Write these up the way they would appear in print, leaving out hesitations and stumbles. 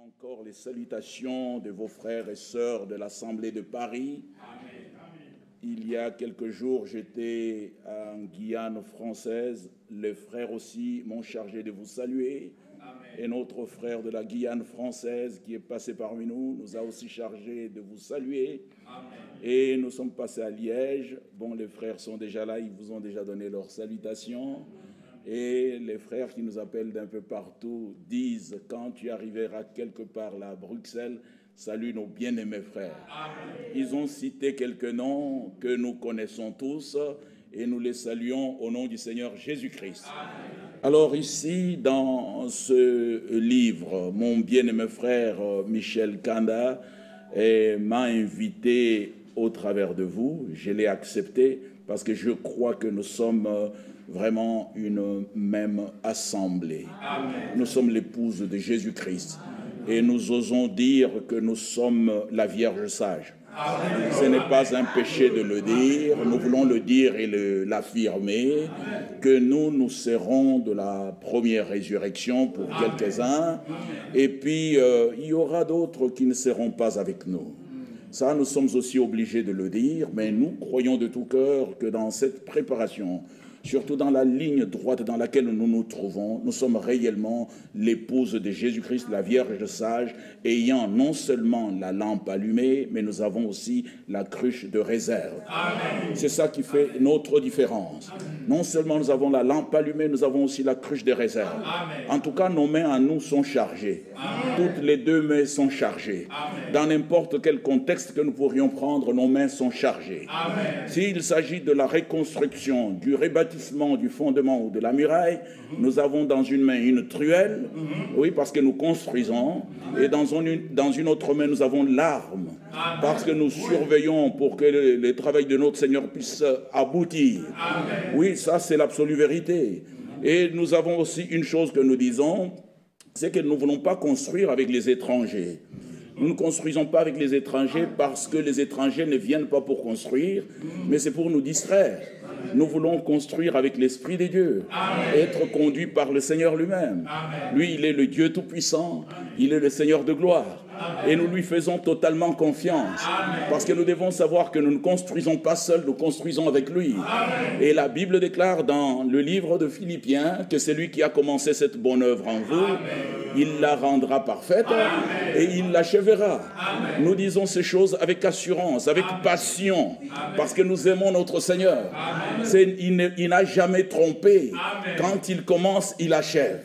Encore les salutations de vos frères et sœurs de l'Assemblée de Paris. Amen. Il y a quelques jours, j'étais en Guyane française. Les frères aussi m'ont chargé de vous saluer. Amen. Et notre frère de la Guyane française qui est passé parmi nous a aussi chargé de vous saluer. Amen. Et nous sommes passés à Liège. Bon, les frères sont déjà là, ils vous ont déjà donné leurs salutations. Et les frères qui nous appellent d'un peu partout disent, quand tu arriveras quelque part là à Bruxelles, salue nos bien-aimés frères. Amen. Ils ont cité quelques noms que nous connaissons tous et nous les saluons au nom du Seigneur Jésus-Christ. Amen. Alors ici, dans ce livre, mon bien-aimé frère Michel Kanda m'a invité au travers de vous. Je l'ai accepté parce que je crois que nous sommes vraiment une même assemblée. Amen. Nous sommes l'épouse de Jésus-Christ et nous osons dire que nous sommes la Vierge sage. Amen. Ce n'est pas un péché de le dire, nous voulons le dire et l'affirmer, que nous serons de la première résurrection pour quelques-uns, et puis il y aura d'autres qui ne seront pas avec nous. Ça, nous sommes aussi obligés de le dire, mais nous croyons de tout cœur que dans cette préparation, surtout dans la ligne droite dans laquelle nous nous trouvons, nous sommes réellement l'épouse de Jésus-Christ, la Vierge sage, ayant non seulement la lampe allumée, mais nous avons aussi la cruche de réserve. C'est ça qui fait notre différence. Non seulement nous avons la lampe allumée, nous avons aussi la cruche de réserve. En tout cas, nos mains à nous sont chargées. Toutes les deux mains sont chargées. Dans n'importe quel contexte que nous pourrions prendre, nos mains sont chargées. S'il s'agit de la reconstruction, du rebâtissement du fondement ou de la muraille, nous avons dans une main une truelle, oui, parce que nous construisons, et dans une autre main, nous avons l'arme, parce que nous surveillons pour que le travail de notre Seigneur puisse aboutir. Oui, ça c'est l'absolue vérité. Et nous avons aussi une chose que nous disons, c'est que nous ne voulons pas construire avec les étrangers. Nous ne construisons pas avec les étrangers parce que les étrangers ne viennent pas pour construire, mais c'est pour nous distraire. Nous voulons construire avec l'Esprit de Dieu, être conduits par le Seigneur lui-même. Lui, il est le Dieu Tout-Puissant, il est le Seigneur de gloire. Et nous lui faisons totalement confiance. Parce que nous devons savoir que nous ne construisons pas seuls, nous construisons avec lui. Et la Bible déclare dans le livre de Philippiens que c'est lui qui a commencé cette bonne œuvre en vous. Il la rendra parfaite et il l'achèvera. Nous disons ces choses avec assurance, avec passion, parce que nous aimons notre Seigneur. Il n'a jamais trompé. Quand il commence, il achève.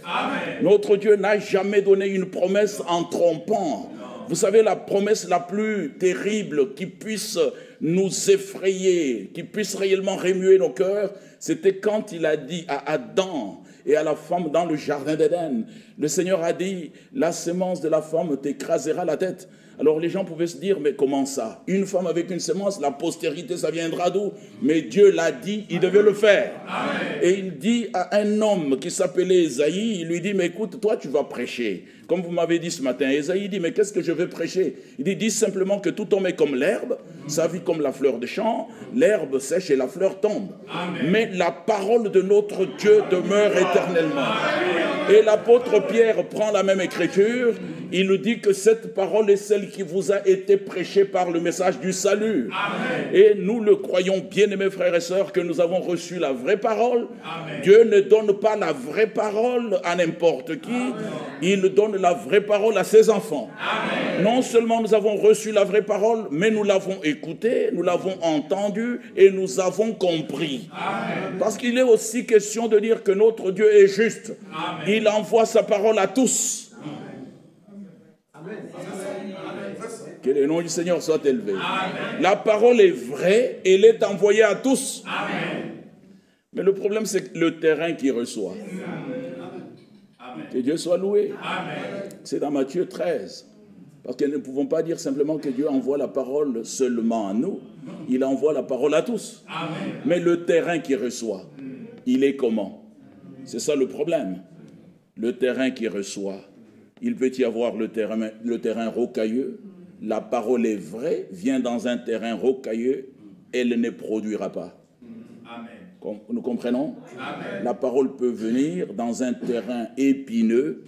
Notre Dieu n'a jamais donné une promesse en trompant. Vous savez, la promesse la plus terrible qui puisse nous effrayer, qui puisse réellement remuer nos cœurs, c'était quand il a dit à Adam et à la femme dans le jardin d'Éden, le Seigneur a dit, la semence de la femme t'écrasera la tête. Alors les gens pouvaient se dire, mais comment ça? Une femme avec une semence, la postérité, ça viendra d'où? Mais Dieu l'a dit, il devait le faire. Amen. Et il dit à un homme qui s'appelait Ésaïe, il lui dit, mais écoute, toi tu vas prêcher. Comme vous m'avez dit ce matin, Ésaïe dit, mais qu'est-ce que je vais prêcher? Il dit, dis simplement que tout homme est comme l'herbe, sa vie comme la fleur des champs, l'herbe sèche et la fleur tombe. Amen. Mais la parole de notre Dieu demeure éternellement. Amen. Et l'apôtre Pierre prend la même écriture, il nous dit que cette parole est celle qui vous a été prêchée par le message du salut. Amen. Et nous le croyons, bien-aimés frères et sœurs, que nous avons reçu la vraie parole. Amen. Dieu ne donne pas la vraie parole à n'importe qui. Amen. Il donne la vraie parole à ses enfants. Amen. Non seulement nous avons reçu la vraie parole, mais nous l'avons écoutée, nous l'avons entendue et nous avons compris. Amen. Parce qu'il est aussi question de dire que notre Dieu est juste. Amen. Il envoie sa parole à tous. Que le nom du Seigneur soit élevé. Amen. La parole est vraie, elle est envoyée à tous. Amen. Mais le problème, c'est le terrain qui reçoit. Amen. Que Dieu soit loué. C'est dans Matthieu 13. Parce que nous ne pouvons pas dire simplement que Dieu envoie la parole seulement à nous. Il envoie la parole à tous. Amen. Mais le terrain qui reçoit, il est comment? C'est ça le problème. Le terrain qui reçoit. Il peut y avoir le terrain rocailleux. La parole est vraie, vient dans un terrain rocailleux, elle ne produira pas. Amen. Nous comprenons? Amen. La parole peut venir dans un terrain épineux,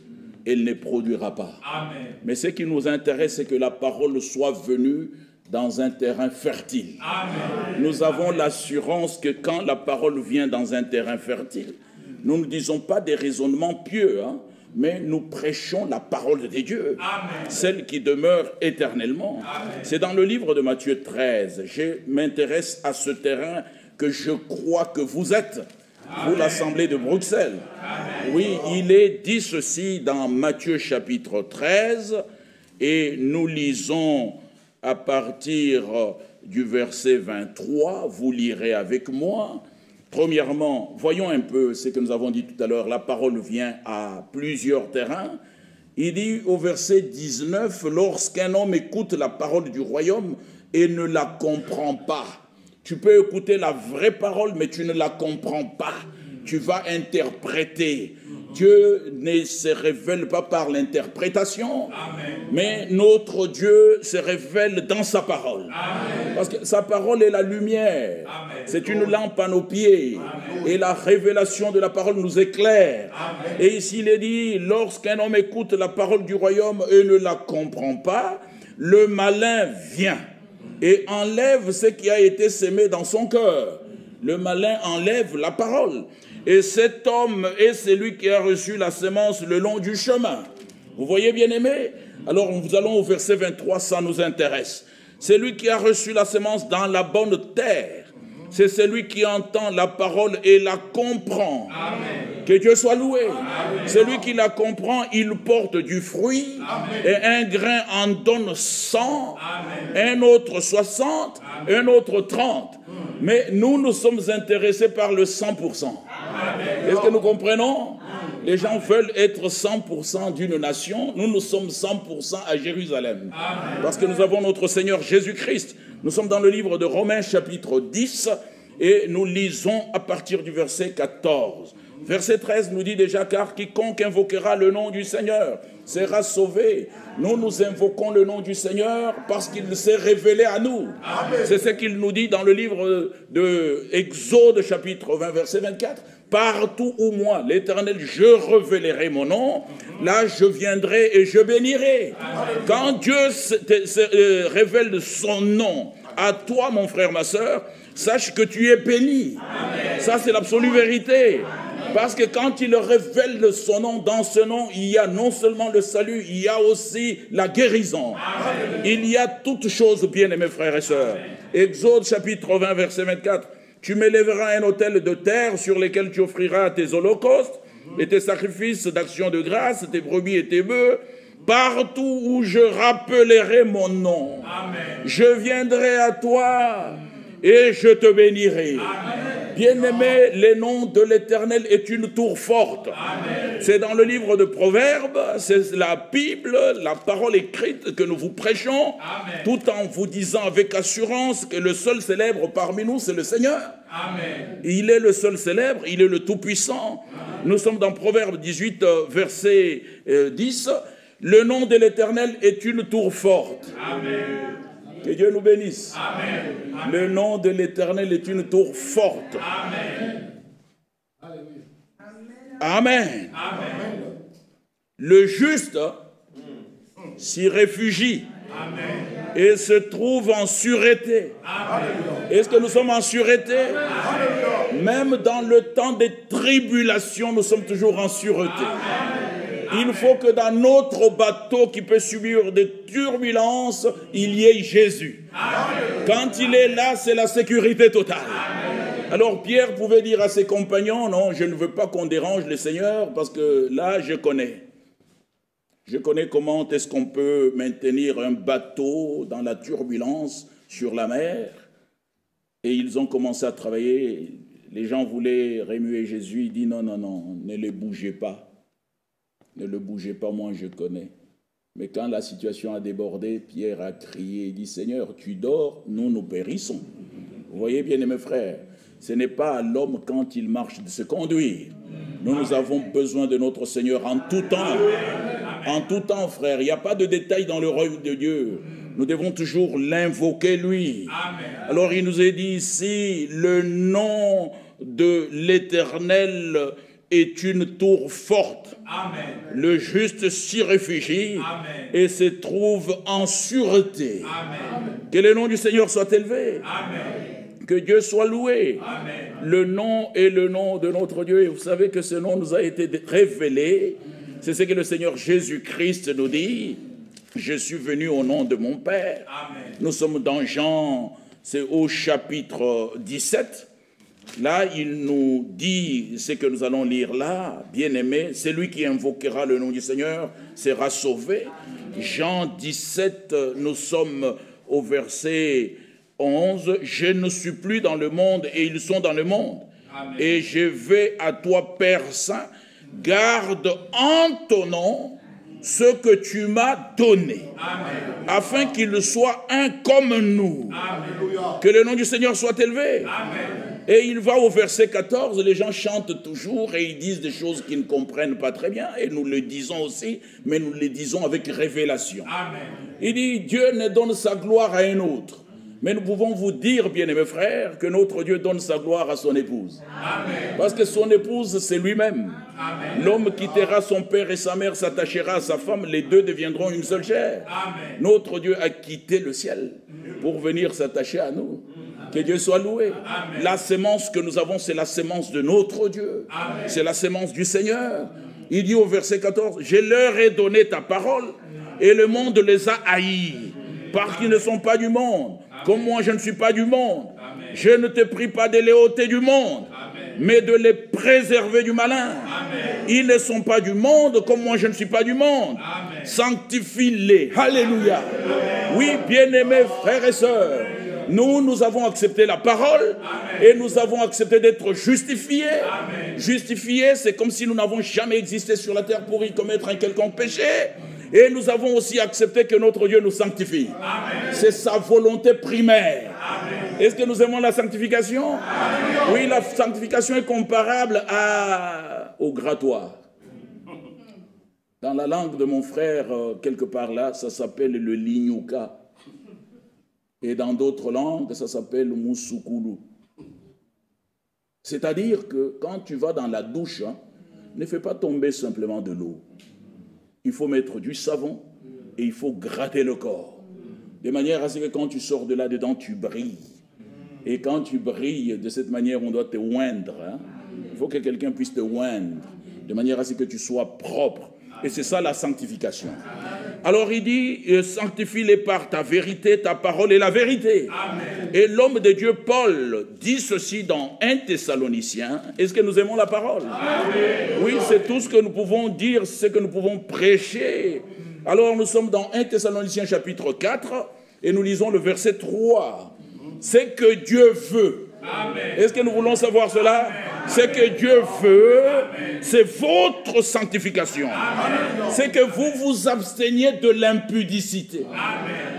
elle ne produira pas. Amen. Mais ce qui nous intéresse, c'est que la parole soit venue dans un terrain fertile. Amen. Nous avons l'assurance que quand la parole vient dans un terrain fertile, nous ne disons pas des raisonnements pieux, hein, mais nous prêchons la parole de Dieu, Amen. Celle qui demeure éternellement. C'est dans le livre de Matthieu 13. Je m'intéresse à ce terrain que je crois que vous êtes, vous l'Assemblée de Bruxelles. Amen. Oui, il est dit ceci dans Matthieu chapitre 13, et nous lisons à partir du verset 23, vous lirez avec moi. Premièrement, voyons un peu ce que nous avons dit tout à l'heure, la parole vient à plusieurs terrains. Il dit au verset 19, lorsqu'un homme écoute la parole du royaume et ne la comprend pas. Tu peux écouter la vraie parole, mais tu ne la comprends pas. Tu vas interpréter. Dieu ne se révèle pas par l'interprétation, mais notre Dieu se révèle dans sa parole. Amen. Parce que sa parole est la lumière. C'est une lampe à nos pieds. Amen. Et la révélation de la parole nous éclaire. Amen. Et ici il est dit, lorsqu'un homme écoute la parole du royaume et ne la comprend pas, le malin vient et enlève ce qui a été semé dans son cœur. Le malin enlève la parole. Et cet homme est celui qui a reçu la semence le long du chemin. Vous voyez, bien-aimés? Alors, nous allons au verset 23, ça nous intéresse. Celui qui a reçu la semence dans la bonne terre, c'est celui qui entend la parole et la comprend. Amen. Que Dieu soit loué. Amen. Celui qui la comprend, il porte du fruit. Amen. Et un grain en donne 100, amen, un autre 60, amen, un autre 30. Mais nous sommes intéressés par le 100%. Est-ce que nous comprenons? Les gens veulent être 100% d'une nation. Nous sommes 100% à Jérusalem. Amen. Parce que nous avons notre Seigneur Jésus-Christ. Nous sommes dans le livre de Romains chapitre 10 et nous lisons à partir du verset 14. Verset 13 nous dit déjà, car quiconque invoquera le nom du Seigneur sera sauvé. Nous, nous invoquons le nom du Seigneur parce qu'il s'est révélé à nous. C'est ce qu'il nous dit dans le livre de Exode chapitre 20 verset 24. Partout où moi, l'Éternel, je révélerai mon nom, là je viendrai et je bénirai. Quand Dieu révèle son nom à toi, mon frère, ma soeur, sache que tu es béni. Amen. Ça, c'est l'absolue vérité. Parce que quand il révèle son nom, dans ce nom, il y a non seulement le salut, il y a aussi la guérison. Amen. Il y a toutes choses, bien-aimés frères et sœurs. Exode chapitre 20, verset 24. Tu m'élèveras un autel de terre sur lequel tu offriras tes holocaustes et tes sacrifices d'action de grâce, tes brebis et tes bœufs, partout où je rappellerai mon nom. Amen. Je viendrai à toi et je te bénirai. Bien-aimé, le nom de l'Éternel est une tour forte. C'est dans le livre de Proverbes, c'est la Bible, la parole écrite que nous vous prêchons, amen, tout en vous disant avec assurance que le seul célèbre parmi nous, c'est le Seigneur. Amen. Il est le seul célèbre, il est le Tout-Puissant. Nous sommes dans Proverbes 18, verset 10. Le nom de l'Éternel est une tour forte. Amen. Que Dieu nous bénisse. Amen. Le nom de l'Éternel est une tour forte. Amen. Amen. Amen. Le juste s'y réfugie. Amen. Et se trouve en sûreté. Est-ce que nous sommes en sûreté? Amen. Même dans le temps des tribulations, nous sommes toujours en sûreté. Amen. Il faut que dans notre bateau qui peut subir des turbulences, il y ait Jésus. Amen. Quand il est là, c'est la sécurité totale. Amen. Alors Pierre pouvait dire à ses compagnons, non, je ne veux pas qu'on dérange le Seigneur parce que là, je connais. Je connais comment est-ce qu'on peut maintenir un bateau dans la turbulence sur la mer. Et ils ont commencé à travailler. Les gens voulaient remuer Jésus. Il dit, non, non, non, ne le bougez pas. Ne le bougez pas, moi je connais. Mais quand la situation a débordé, Pierre a crié, il dit, Seigneur, tu dors, nous périssons. Vous voyez bien, mes frères, ce n'est pas à l'homme quand il marche de se conduire. Nous avons besoin de notre Seigneur en tout temps. En tout temps, frère, il n'y a pas de détails dans le royaume de Dieu. Nous devons toujours l'invoquer, lui. Alors il nous est dit ici, le nom de l'Éternel est une tour forte. Amen. Le juste s'y réfugie. Amen. Et se trouve en sûreté. Amen. Que le nom du Seigneur soit élevé. Amen. Que Dieu soit loué. Amen. Le nom est le nom de notre Dieu. Et vous savez que ce nom nous a été révélé. C'est ce que le Seigneur Jésus-Christ nous dit. Je suis venu au nom de mon Père. Amen. Nous sommes dans Jean, c'est au chapitre 17. Là, il nous dit ce que nous allons lire là. Bien-aimé, celui qui invoquera le nom du Seigneur sera sauvé. Jean 17, nous sommes au verset 11. Je ne suis plus dans le monde et ils sont dans le monde. Amen. Et je vais à toi, Père Saint, garde en ton nom ce que tu m'as donné, Amen. afin qu'il soit un comme nous. Amen. Que le nom du Seigneur soit élevé. Amen. Et il va au verset 14, les gens chantent toujours et ils disent des choses qu'ils ne comprennent pas très bien, et nous le disons aussi, mais nous le disons avec révélation. Amen. Il dit, Dieu ne donne sa gloire à un autre. Mais nous pouvons vous dire, bien-aimés frères, que notre Dieu donne sa gloire à son épouse. Amen. Parce que son épouse, c'est lui-même. Amen. L'homme quittera son père et sa mère, s'attachera à sa femme, les deux deviendront une seule chair. Amen. Notre Dieu a quitté le ciel pour venir s'attacher à nous. Que Dieu soit loué. Amen. La sémence que nous avons, c'est la sémence de notre Dieu. Amen. C'est la sémence du Seigneur. Il dit au verset 14, « Je leur ai donné ta parole, et le monde les a haïs, parce qu'ils ne sont pas du monde. Comme moi, je ne suis pas du monde. Amen. Je ne te prie pas de les ôter du monde, Amen. mais de les préserver du malin. Amen. Ils ne sont pas du monde, comme moi, je ne suis pas du monde. Amen. Sanctifie-les. Alléluia. Oui, bien-aimés frères et sœurs, nous avons accepté la parole. Amen. Et nous avons accepté d'être justifiés. Amen. Justifiés, c'est comme si nous n'avons jamais existé sur la terre pour y commettre un quelconque péché. Et nous avons aussi accepté que notre Dieu nous sanctifie. C'est sa volonté primaire. Est-ce que nous aimons la sanctification? Amen. Oui, la sanctification est comparable au grattoir. Dans la langue de mon frère, quelque part là, ça s'appelle le lignouka. Et dans d'autres langues, ça s'appelle le moussoukoulou. C'est-à-dire que quand tu vas dans la douche, ne fais pas tomber simplement de l'eau. Il faut mettre du savon et il faut gratter le corps. De manière à ce que quand tu sors de là-dedans, tu brilles. Et quand tu brilles, de cette manière, on doit te oindre. Il faut que quelqu'un puisse te oindre, de manière à ce que tu sois propre. Et c'est ça la sanctification. Alors il dit, sanctifie-les par ta vérité, ta parole est la vérité. Amen. Et l'homme de Dieu, Paul, dit ceci dans 1 Thessaloniciens. Est-ce que nous aimons la parole? Amen. Oui, c'est tout ce que nous pouvons dire, ce que nous pouvons prêcher. Alors nous sommes dans 1 Thessaloniciens chapitre 4 et nous lisons le verset 3. C'est que Dieu veut. Est-ce que nous voulons savoir cela? C'est que Dieu veut, c'est votre sanctification. C'est que vous vous absteniez de l'impudicité.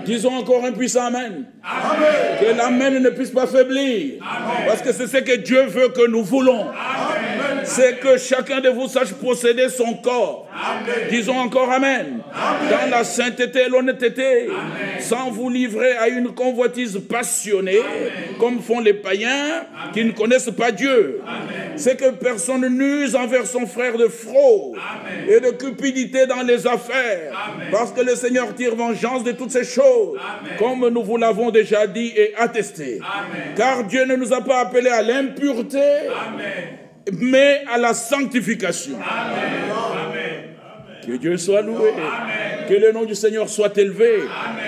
Disons encore un puissant amen. Amen. Que l'amen ne puisse pas faiblir. Amen. Parce que c'est ce que Dieu veut que nous voulons. C'est que chacun de vous sache posséder son corps. Amen. Disons encore amen. Amen. Dans la sainteté et l'honnêteté. Sans vous livrer à une convoitise passionnée, amen, comme font les païens, amen, qui ne connaissent pas Dieu. C'est que personne n'use envers son frère de fraude, amen, et de cupidité dans les affaires. Amen. Parce que le Seigneur tire vengeance de toutes ces choses, amen, comme nous vous l'avons déjà dit et attesté. Amen. Car Dieu ne nous a pas appelés à l'impureté, mais à la sanctification. Amen. Que Dieu soit loué. Amen. Que le nom du Seigneur soit élevé.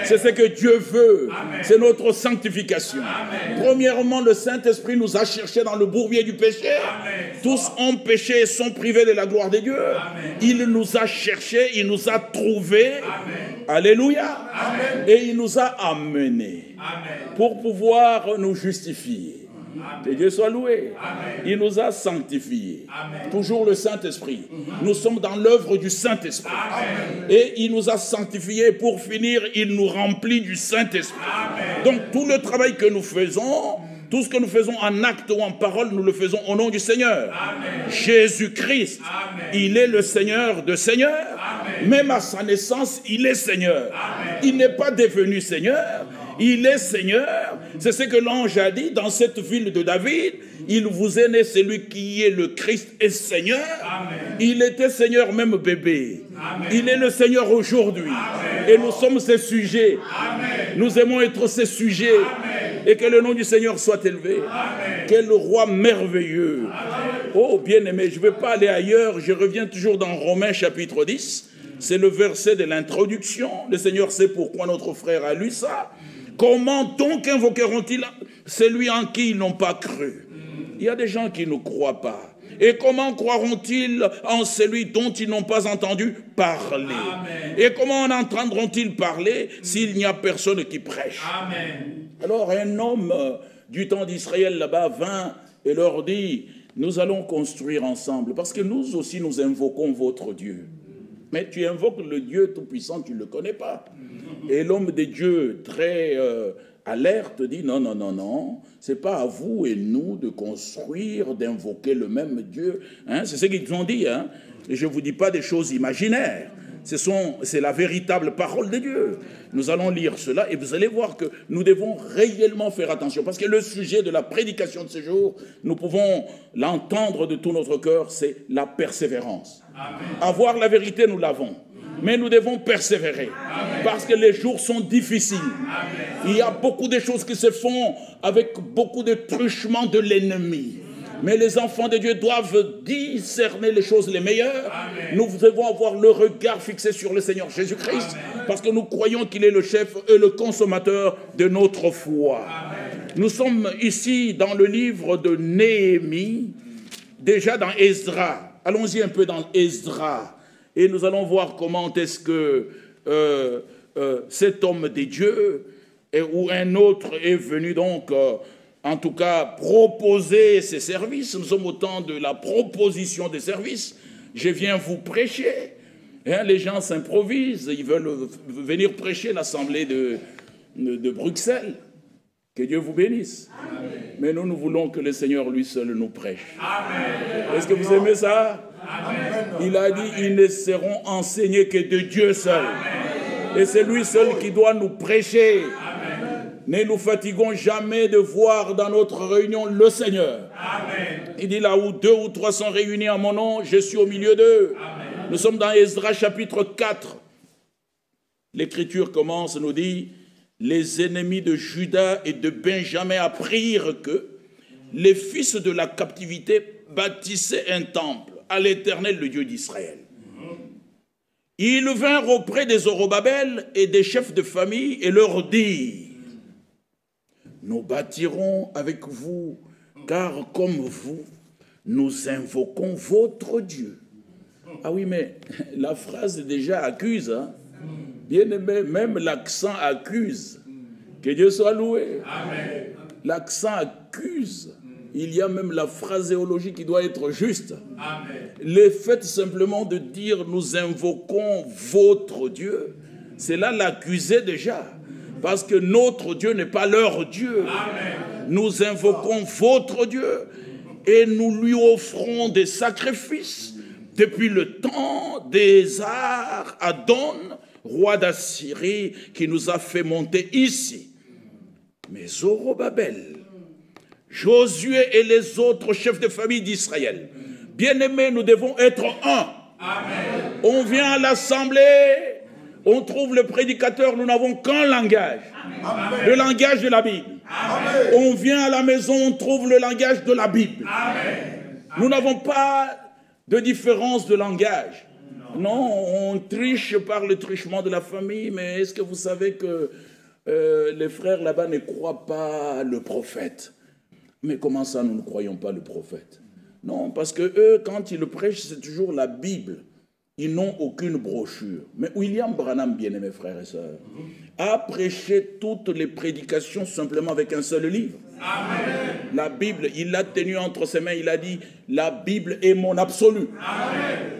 C'est ce que Dieu veut. C'est notre sanctification. Amen. Premièrement, le Saint-Esprit nous a cherchés dans le bourbier du péché. Amen. Tous ont péché et sont privés de la gloire de Dieu. Amen. Il nous a cherchés, il nous a trouvés. Amen. Alléluia. Amen. Et il nous a amenés, amen, pour pouvoir nous justifier. Que Dieu soit loué. Amen. Il nous a sanctifiés. Amen. Toujours le Saint-Esprit. Nous sommes dans l'œuvre du Saint-Esprit. Et il nous a sanctifiés. Pour finir, il nous remplit du Saint-Esprit. Donc tout le travail que nous faisons, tout ce que nous faisons en acte ou en parole, nous le faisons au nom du Seigneur. Jésus-Christ, il est le Seigneur de Seigneurs. Même à sa naissance, il est Seigneur. Amen. Il n'est pas devenu Seigneur. Il est Seigneur. C'est ce que l'ange a dit dans cette ville de David. Il vous est né celui qui est le Christ et Seigneur. Amen. Il était Seigneur même bébé. Amen. Il est le Seigneur aujourd'hui. Et nous sommes ses sujets. Amen. Nous aimons être ses sujets. Amen. Et que le nom du Seigneur soit élevé. Amen. Quel roi merveilleux. Amen. Oh bien-aimé, je ne vais pas aller ailleurs. Je reviens toujours dans Romains chapitre 10. C'est le verset de l'introduction. Le Seigneur sait pourquoi notre frère a lu ça. Comment donc invoqueront-ils celui en qui ils n'ont pas cru? Il y a des gens qui ne croient pas. Et comment croiront-ils en celui dont ils n'ont pas entendu parler? Amen. Et comment en entendront-ils parler s'il n'y a personne qui prêche? Amen. Alors un homme du temps d'Israël là-bas vint et leur dit, nous allons construire ensemble, parce que nous aussi nous invoquons votre Dieu. Mais tu invoques le Dieu Tout-Puissant, tu ne le connais pas. Et l'homme de Dieu, très alerte, dit non, non, non, non, ce n'est pas à vous et nous de construire, d'invoquer le même Dieu. Hein, c'est ce qu'ils ont dit. Hein. Et je ne vous dis pas des choses imaginaires. C'est la véritable parole de Dieu. Nous allons lire cela et vous allez voir que nous devons réellement faire attention. Parce que le sujet de la prédication de ce jour, nous pouvons l'entendre de tout notre cœur, c'est la persévérance. Amen. Avoir la vérité, nous l'avons. Mais nous devons persévérer. Amen. Parce que les jours sont difficiles. Amen. Il y a beaucoup de choses qui se font avec beaucoup de truchements de l'ennemi. Mais les enfants de Dieu doivent discerner les choses les meilleures. Amen. Nous devons avoir le regard fixé sur le Seigneur Jésus-Christ, parce que nous croyons qu'il est le chef et le consommateur de notre foi. Amen. Nous sommes ici dans le livre de Néhémie, déjà dans Esdra. Allons-y un peu dans Esdra, et nous allons voir comment est-ce que cet homme de Dieu, ou un autre est venu donc... en tout cas, proposer ses services. Nous sommes au temps de la proposition des services. Je viens vous prêcher. Hein, les gens s'improvisent. Ils veulent venir prêcher l'Assemblée de Bruxelles. Que Dieu vous bénisse. Amen. Mais nous voulons que le Seigneur lui seul nous prêche. Est-ce que vous aimez ça? Amen. Il a dit, ils ne seront enseignés que de Dieu seul. Amen. Et c'est lui seul qui doit nous prêcher. Ne nous fatiguons jamais de voir dans notre réunion le Seigneur. Amen. Il dit là où 2 ou 3 sont réunis en mon nom, je suis au milieu d'eux. Nous sommes dans Esdra chapitre 4. L'Écriture commence, nous dit, les ennemis de Juda et de Benjamin apprirent que les fils de la captivité bâtissaient un temple à l'Éternel, le Dieu d'Israël. Ils vinrent auprès des Zorobabel et des chefs de famille et leur dirent, nous bâtirons avec vous, car comme vous, nous invoquons votre Dieu. Ah oui, mais la phrase déjà accuse. Hein? Bien aimé, même l'accent accuse. Que Dieu soit loué. L'accent accuse. Il y a même la phraséologie qui doit être juste. Amen. Le fait simplement de dire nous invoquons votre Dieu, c'est là l'accuser déjà. Parce que notre Dieu n'est pas leur Dieu. Amen. Nous invoquons votre Dieu et nous lui offrons des sacrifices depuis le temps d'Ésar Adon, roi d'Assyrie, qui nous a fait monter ici. Mais Zorobabel, Josué et les autres chefs de famille d'Israël, bien-aimés, nous devons être un. Amen. On vient à l'assemblée, on trouve le prédicateur, nous n'avons qu'un langage. Amen. Le langage de la Bible. Amen. On vient à la maison, on trouve le langage de la Bible. Amen. Nous n'avons pas de différence de langage. Non, on triche par le trichement de la famille, mais est-ce que vous savez que les frères là-bas ne croient pas le prophète? Mais comment ça, nous ne croyons pas le prophète? Non, parce que eux, quand ils le prêchent, c'est toujours la Bible. Ils n'ont aucune brochure. Mais William Branham, bien-aimés frères et sœurs, a prêché toutes les prédications simplement avec un seul livre. Amen. La Bible, il l'a tenue entre ses mains, il a dit, la Bible est mon absolu.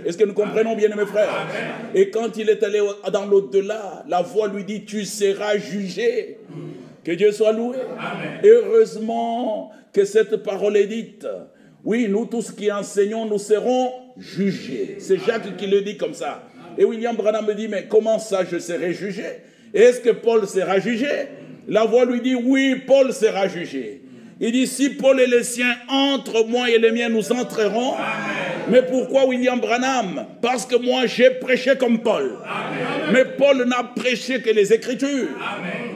Est-ce que nous comprenons, bien-aimés frères? Amen. Et quand il est allé dans l'au-delà, la voix lui dit, tu seras jugé. Que Dieu soit loué. Amen. Heureusement que cette parole est dite. Oui, nous tous qui enseignons, nous serons jugés. C'est Jacques qui le dit comme ça. Et William Branham me dit, mais comment ça je serai jugé? Est-ce que Paul sera jugé? La voix lui dit, oui, Paul sera jugé. Il dit, si Paul et les siens entrent, moi et les miens, nous entrerons. Mais pourquoi William Branham? Parce que moi, j'ai prêché comme Paul. Mais Paul n'a prêché que les Écritures.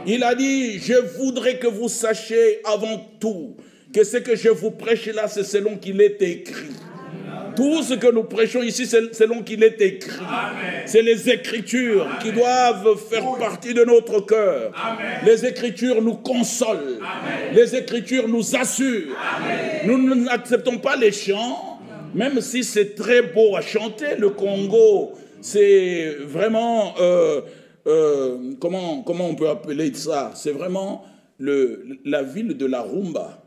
Il a dit, je voudrais que vous sachiez avant tout que ce que je vous prêche là, c'est selon qu'il est écrit. Tout ce que nous prêchons ici, c'est selon qu'il est écrit. C'est les Écritures qui doivent faire partie de notre cœur. Les Écritures nous consolent. Les Écritures nous assurent. Nous n'acceptons pas les chants, même si c'est très beau à chanter. Le Congo, c'est vraiment... comment on peut appeler ça? C'est vraiment la ville de la rumba.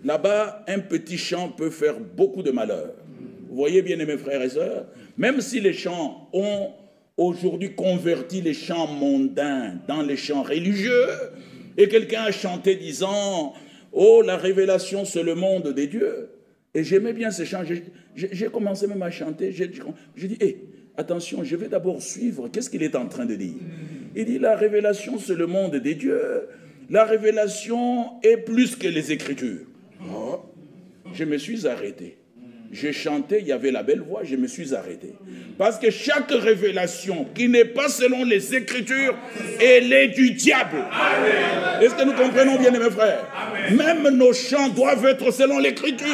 Là-bas, un petit chant peut faire beaucoup de malheur. Vous voyez, bien aimés frères et sœurs, même si les chants ont aujourd'hui converti les chants mondains dans les chants religieux, et quelqu'un a chanté disant « Oh, la révélation, c'est le monde des dieux ». Et j'aimais bien ces chants. J'ai commencé même à chanter. J'ai dit hey, « Attention, je vais d'abord suivre. Qu'est-ce qu'il est en train de dire ?» Il dit « La révélation, c'est le monde des dieux. La révélation est plus que les Écritures. » Oh, je me suis arrêté. J'ai chanté, il y avait la belle voix, je me suis arrêté. Parce que chaque révélation qui n'est pas selon les Écritures, elle est du diable. Est-ce que nous comprenons bien, mes frères? Même nos chants doivent être selon l'Écriture.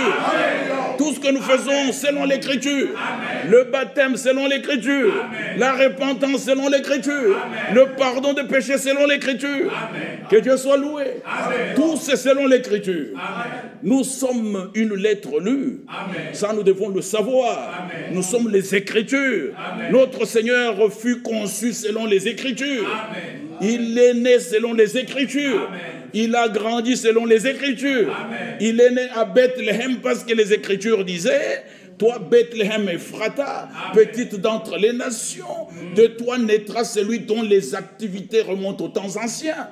Tout ce que nous faisons selon l'Écriture. Le baptême selon l'Écriture. La repentance selon l'Écriture. Le pardon de péché selon l'Écriture. Que Dieu soit loué. Tout c'est selon l'Écriture. Nous sommes une lettre lue. Ça, nous devons le savoir. Nous sommes les Écritures. Notre Seigneur fut conçu selon les Écritures. Il est né selon les Écritures. Il a grandi selon les Écritures. Il est né à Bethléem parce que les Écritures disaient « Toi, Bethléem Ephrata, petite d'entre les nations, de toi naîtra celui dont les activités remontent aux temps anciens. »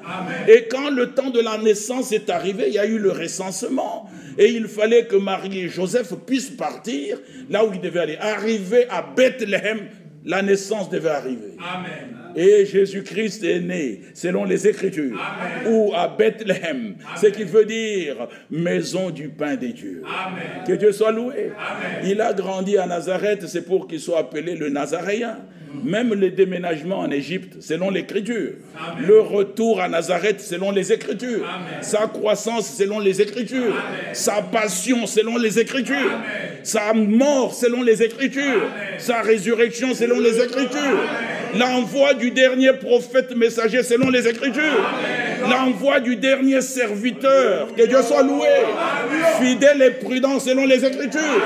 Et quand le temps de la naissance est arrivé, il y a eu le recensement. Et il fallait que Marie et Joseph puissent partir là où ils devaient aller. Arriver à Bethléem, la naissance devait arriver. Amen. Et Jésus-Christ est né selon les Écritures, ou à Bethléem, ce qui veut dire maison du pain des dieux. Amen. Que Dieu soit loué. Amen. Il a grandi à Nazareth, c'est pour qu'il soit appelé le Nazaréen. Même le déménagement en Égypte, selon l'Écriture. Le retour à Nazareth, selon les Écritures. Amen. Sa croissance, selon les Écritures. Amen. Sa passion, selon les Écritures. Amen. Sa mort, selon les Écritures. Amen. Sa résurrection, selon les Écritures. L'envoi du dernier prophète messager, selon les Écritures. L'envoi du dernier serviteur, que Dieu soit loué. Fidèle et prudent, selon les Écritures.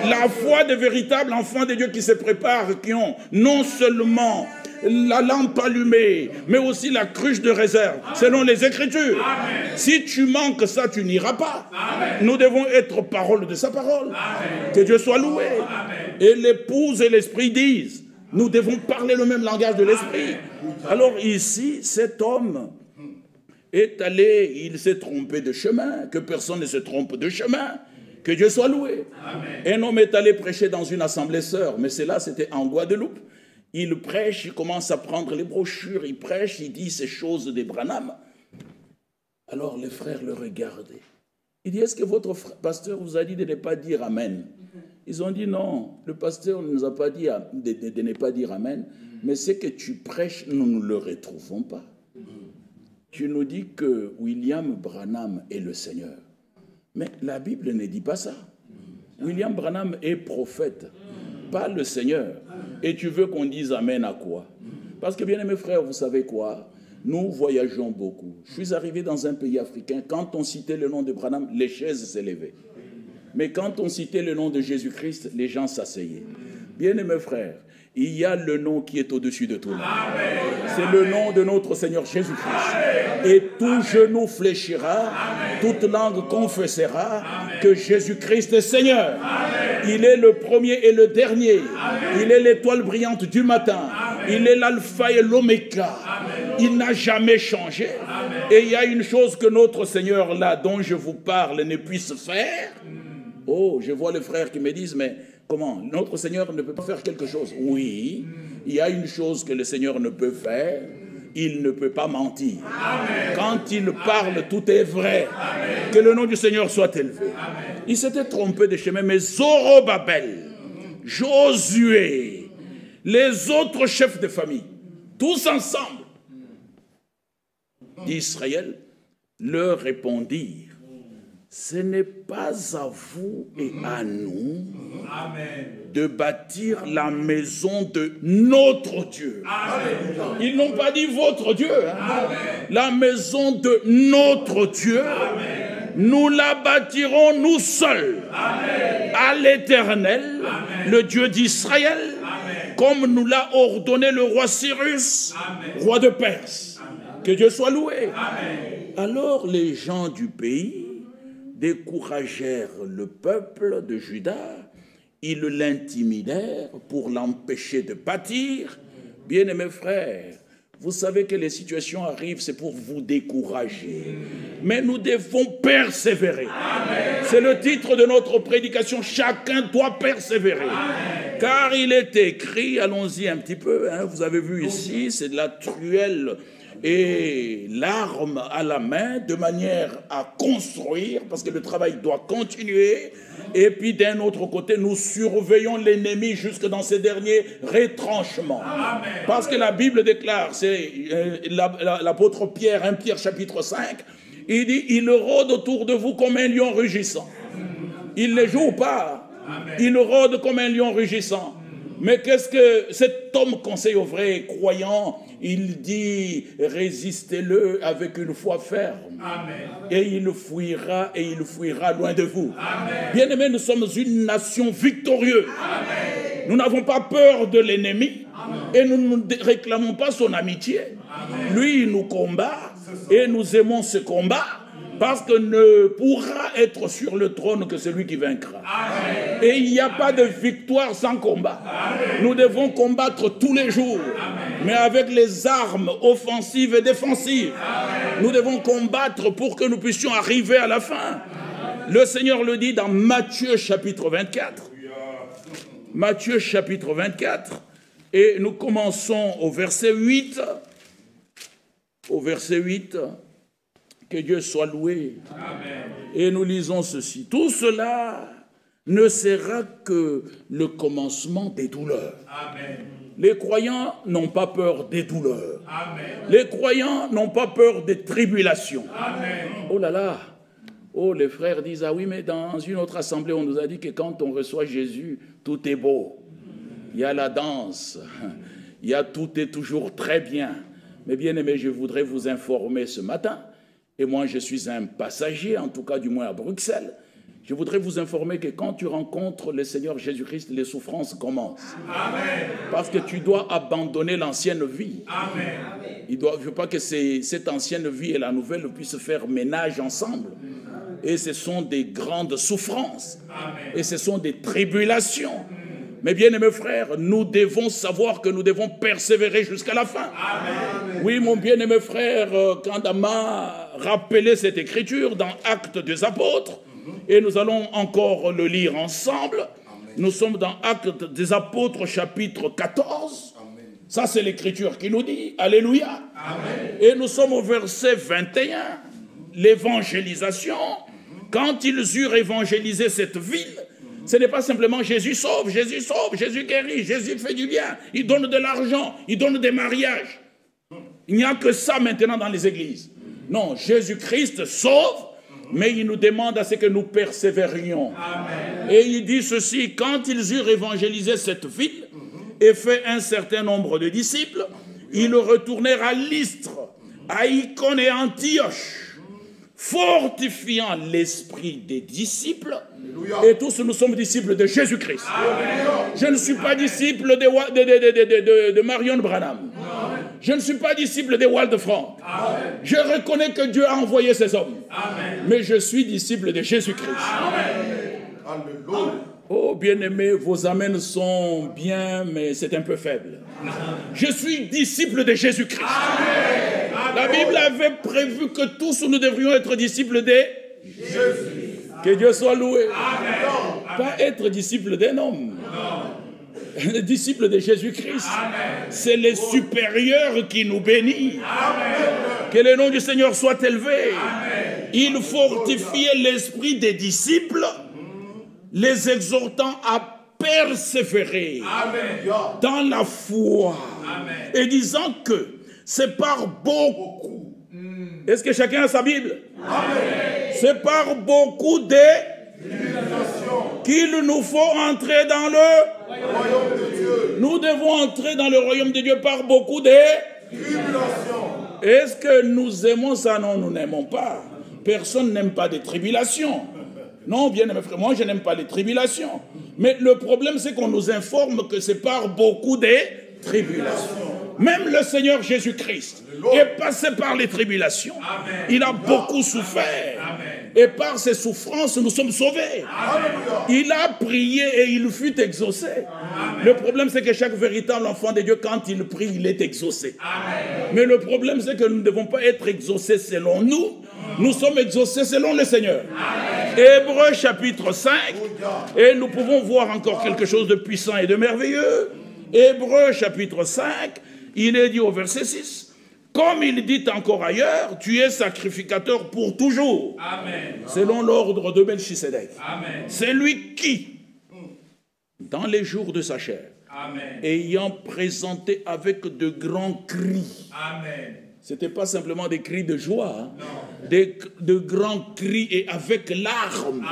La foi des véritables enfants de Dieu qui se préparent, qui ont non seulement la lampe allumée, mais aussi la cruche de réserve, selon les Écritures. Amen. Si tu manques ça, tu n'iras pas. Amen. Nous devons être parole de sa parole. Amen. Que Dieu soit loué. Amen. Et l'épouse et l'esprit disent, nous devons parler le même langage de l'esprit. Alors ici, cet homme est allé, il s'est trompé de chemin, que personne ne se trompe de chemin. Que Dieu soit loué. Amen. Un homme est allé prêcher dans une assemblée sœur, mais cela c'était en Guadeloupe. Il prêche, il commence à prendre les brochures, il prêche, il dit ces choses des Branham. Alors les frères le regardaient. Il dit, est-ce que votre pasteur vous a dit de ne pas dire Amen? Ils ont dit non, le pasteur ne nous a pas dit de ne pas dire Amen, mais ce que tu prêches, nous ne le retrouvons pas. Tu nous dis que William Branham est le Seigneur. Mais la Bible ne dit pas ça. William Branham est prophète, pas le Seigneur. Et tu veux qu'on dise Amen à quoi? Parce que, bien aimés frères, vous savez quoi? Nous voyageons beaucoup. Je suis arrivé dans un pays africain. Quand on citait le nom de Branham, les chaises s'élevaient. Mais quand on citait le nom de Jésus-Christ, les gens s'asseyaient. Bien aimés frères, il y a le nom qui est au-dessus de tout nom. C'est le nom de notre Seigneur Jésus-Christ. Et tout genou fléchira, toute langue confessera que Jésus-Christ est Seigneur. Il est le premier et le dernier. Il est l'étoile brillante du matin. Il est l'alpha et l'oméga. Il n'a jamais changé. Et il y a une chose que notre Seigneur, là, dont je vous parle, ne puisse faire. Oh, je vois les frères qui me disent, mais comment? Notre Seigneur ne peut pas faire quelque chose. Oui, il y a une chose que le Seigneur ne peut faire, il ne peut pas mentir. Amen. Quand il parle, tout est vrai. Amen. Que le nom du Seigneur soit élevé. Amen. Il s'était trompé de chemin, mais Zorobabel, Josué, les autres chefs de famille, tous ensemble, d'Israël, leur répondirent, ce n'est pas à vous et à nous de bâtir la maison de notre Dieu. Amen. Ils n'ont pas dit votre Dieu. Hein. La maison de notre Dieu, amen, nous la bâtirons nous seuls. Amen. À l'Éternel, le Dieu d'Israël, comme nous l'a ordonné le roi Cyrus, amen, roi de Perse. Amen. Que Dieu soit loué. Amen. Alors les gens du pays découragèrent le peuple de Juda, ils l'intimidèrent pour l'empêcher de bâtir. Bien-aimés frères, vous savez que les situations arrivent, c'est pour vous décourager. Mais nous devons persévérer. C'est le titre de notre prédication, chacun doit persévérer. Amen. Car il est écrit, allons-y un petit peu, hein, vous avez vu ici, c'est de la truelle et l'arme à la main, de manière à construire, parce que le travail doit continuer. Et puis d'un autre côté, nous surveillons l'ennemi jusque dans ses derniers retranchements. Amen. Parce que la Bible déclare, c'est l'apôtre Pierre, 1 Pierre chapitre 5, il dit, il rôde autour de vous comme un lion rugissant. Il ne joue pas, amen, il rôde comme un lion rugissant. Mais qu'est-ce que cet homme conseille aux vrais croyants? Il dit, résistez-le avec une foi ferme. Amen. Et il fuira loin de vous. Bien-aimés, nous sommes une nation victorieuse. Amen. Nous n'avons pas peur de l'ennemi et nous ne réclamons pas son amitié. Amen. Lui, il nous combat et nous aimons ce combat. Parce que ne pourra être sur le trône que celui qui vaincra. Amen. Et il n'y a pas de victoire sans combat. Amen. Nous devons combattre tous les jours, amen, mais avec les armes offensives et défensives. Amen. Nous devons combattre pour que nous puissions arriver à la fin. Amen. Le Seigneur le dit dans Matthieu chapitre 24. Matthieu chapitre 24. Et nous commençons au verset 8. Au verset 8. Que Dieu soit loué. Amen. Et nous lisons ceci. Tout cela ne sera que le commencement des douleurs. Amen. Les croyants n'ont pas peur des douleurs. Amen. Les croyants n'ont pas peur des tribulations. Amen. Oh là là. Oh, les frères disent, ah oui, mais dans une autre assemblée, on nous a dit que quand on reçoit Jésus, tout est beau. Il y a la danse. Il y a tout est toujours très bien. Mais bien aimé, je voudrais vous informer ce matin. Et moi, je suis un passager, en tout cas du moins à Bruxelles. Je voudrais vous informer que quand tu rencontres le Seigneur Jésus-Christ, les souffrances commencent. Amen. Parce que tu dois abandonner l'ancienne vie. Amen. Il ne faut pas que cette ancienne vie et la nouvelle puissent faire ménage ensemble. Et ce sont des grandes souffrances. Amen. Et ce sont des tribulations. Mais bien aimés frères, nous devons savoir que nous devons persévérer jusqu'à la fin. Amen. Oui, mon bien-aimé frère, quand on m'a rappelé cette écriture dans Actes des Apôtres, et nous allons encore le lire ensemble. Amen. Nous sommes dans Actes des Apôtres, chapitre 14. Amen. Ça, c'est l'écriture qui nous dit. Alléluia. Amen. Et nous sommes au verset 21. L'évangélisation. Quand ils eurent évangélisé cette ville, ce n'est pas simplement Jésus sauve, Jésus guérit, Jésus fait du bien, il donne de l'argent, il donne des mariages. Il n'y a que ça maintenant dans les églises. Non, Jésus-Christ sauve, mais il nous demande à ce que nous persévérions. Amen. Et il dit ceci, quand ils eurent évangélisé cette ville et fait un certain nombre de disciples, ils retournèrent à Lystre, à Icône et à Antioche, fortifiant l'esprit des disciples. Et tous nous sommes disciples de Jésus-Christ. Je ne suis pas disciple de Marion Branham. Amen. Je ne suis pas disciple de Wald Frank. Amen. Je reconnais que Dieu a envoyé ces hommes. Amen. Mais je suis disciple de Jésus-Christ. Oh, bien-aimés, vos amens sont bien, mais c'est un peu faible. Je suis disciple de Jésus-Christ. La Bible avait prévu que tous nous devrions être disciples de Jésus. Que Dieu soit loué. Amen. Pas être disciple d'un homme. Les disciples de Jésus-Christ. C'est les supérieurs qui nous bénissent. Que le nom du Seigneur soit élevé. Il fortifiait l'esprit des disciples, les exhortant à persévérer dans la foi. Et disant que c'est par beaucoup. Est-ce que chacun a sa Bible? C'est par beaucoup de qu'il nous faut entrer dans le royaume de Dieu. Nous devons entrer dans le royaume de Dieu par beaucoup de tribulations. Est-ce que nous aimons ça? Non, nous n'aimons pas. Personne n'aime pas des tribulations. Non, bien aimé frère, moi je n'aime pas les tribulations. Mais le problème c'est qu'on nous informe que c'est par beaucoup de tribulations. Même le Seigneur Jésus-Christ est passé par les tribulations. Il a beaucoup souffert. Et par ses souffrances, nous sommes sauvés. Il a prié et il fut exaucé. Le problème, c'est que chaque véritable enfant de Dieu, quand il prie, il est exaucé. Mais le problème, c'est que nous ne devons pas être exaucés selon nous. Nous sommes exaucés selon le Seigneur. Hébreux chapitre 5. Et nous pouvons voir encore quelque chose de puissant et de merveilleux. Hébreux chapitre 5. Il est dit au verset 6, comme il dit encore ailleurs, tu es sacrificateur pour toujours, selon l'ordre de Melchisédek. C'est lui qui, dans les jours de sa chair, ayant présenté avec de grands cris, ce n'était pas simplement des cris de joie, de grands cris et avec larmes.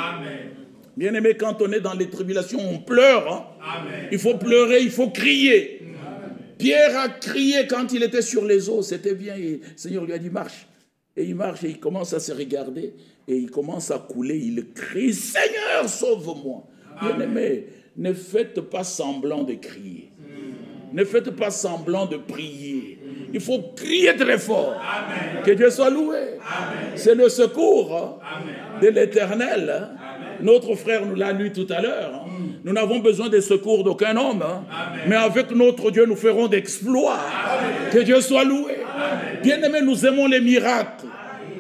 Bien aimé, quand on est dans les tribulations, on pleure. Il faut pleurer, il faut crier. Pierre a crié quand il était sur les eaux, c'était bien, et le Seigneur lui a dit marche. Et il marche et il commence à se regarder, et il commence à couler, il crie, Seigneur, sauve-moi. Bien-aimé, ne faites pas semblant de crier. Ne faites pas semblant de prier. Il faut crier très fort. Que Dieu soit loué. C'est le secours de l'Éternel. Notre frère nous l'a lu tout à l'heure. Nous n'avons besoin de secours d'aucun homme. Mais avec notre Dieu, nous ferons d'exploits. Que Dieu soit loué. Bien-aimés, nous aimons les miracles.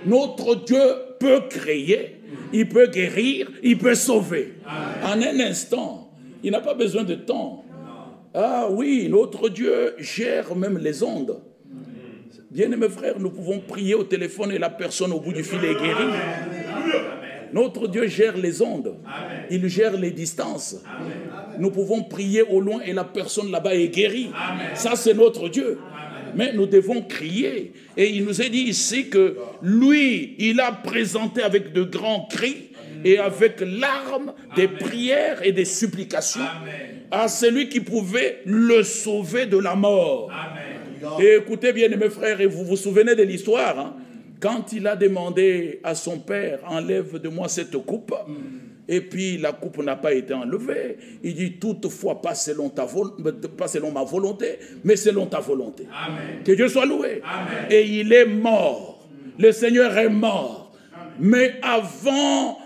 Notre Dieu peut créer, il peut guérir, il peut sauver. En un instant, il n'a pas besoin de temps. Ah oui, notre Dieu gère même les ondes. Bien-aimés frères, nous pouvons prier au téléphone et la personne au bout du fil est guérie. Notre Dieu gère les ondes. Il gère les distances. Nous pouvons prier au loin et la personne là-bas est guérie. Ça, c'est notre Dieu. Mais nous devons crier. Et il nous est dit ici que lui, il a présenté avec de grands cris et avec larmes des prières et des supplications à celui qui pouvait le sauver de la mort. Et écoutez bien, mes frères, et vous vous souvenez de l'histoire, quand il a demandé à son père, enlève de moi cette coupe, et puis la coupe n'a pas été enlevée, il dit toutefois pas selon ma volonté, mais selon ta volonté. Amen. Que Dieu soit loué. Amen. Et il est mort. Le Seigneur est mort. Amen. Mais avant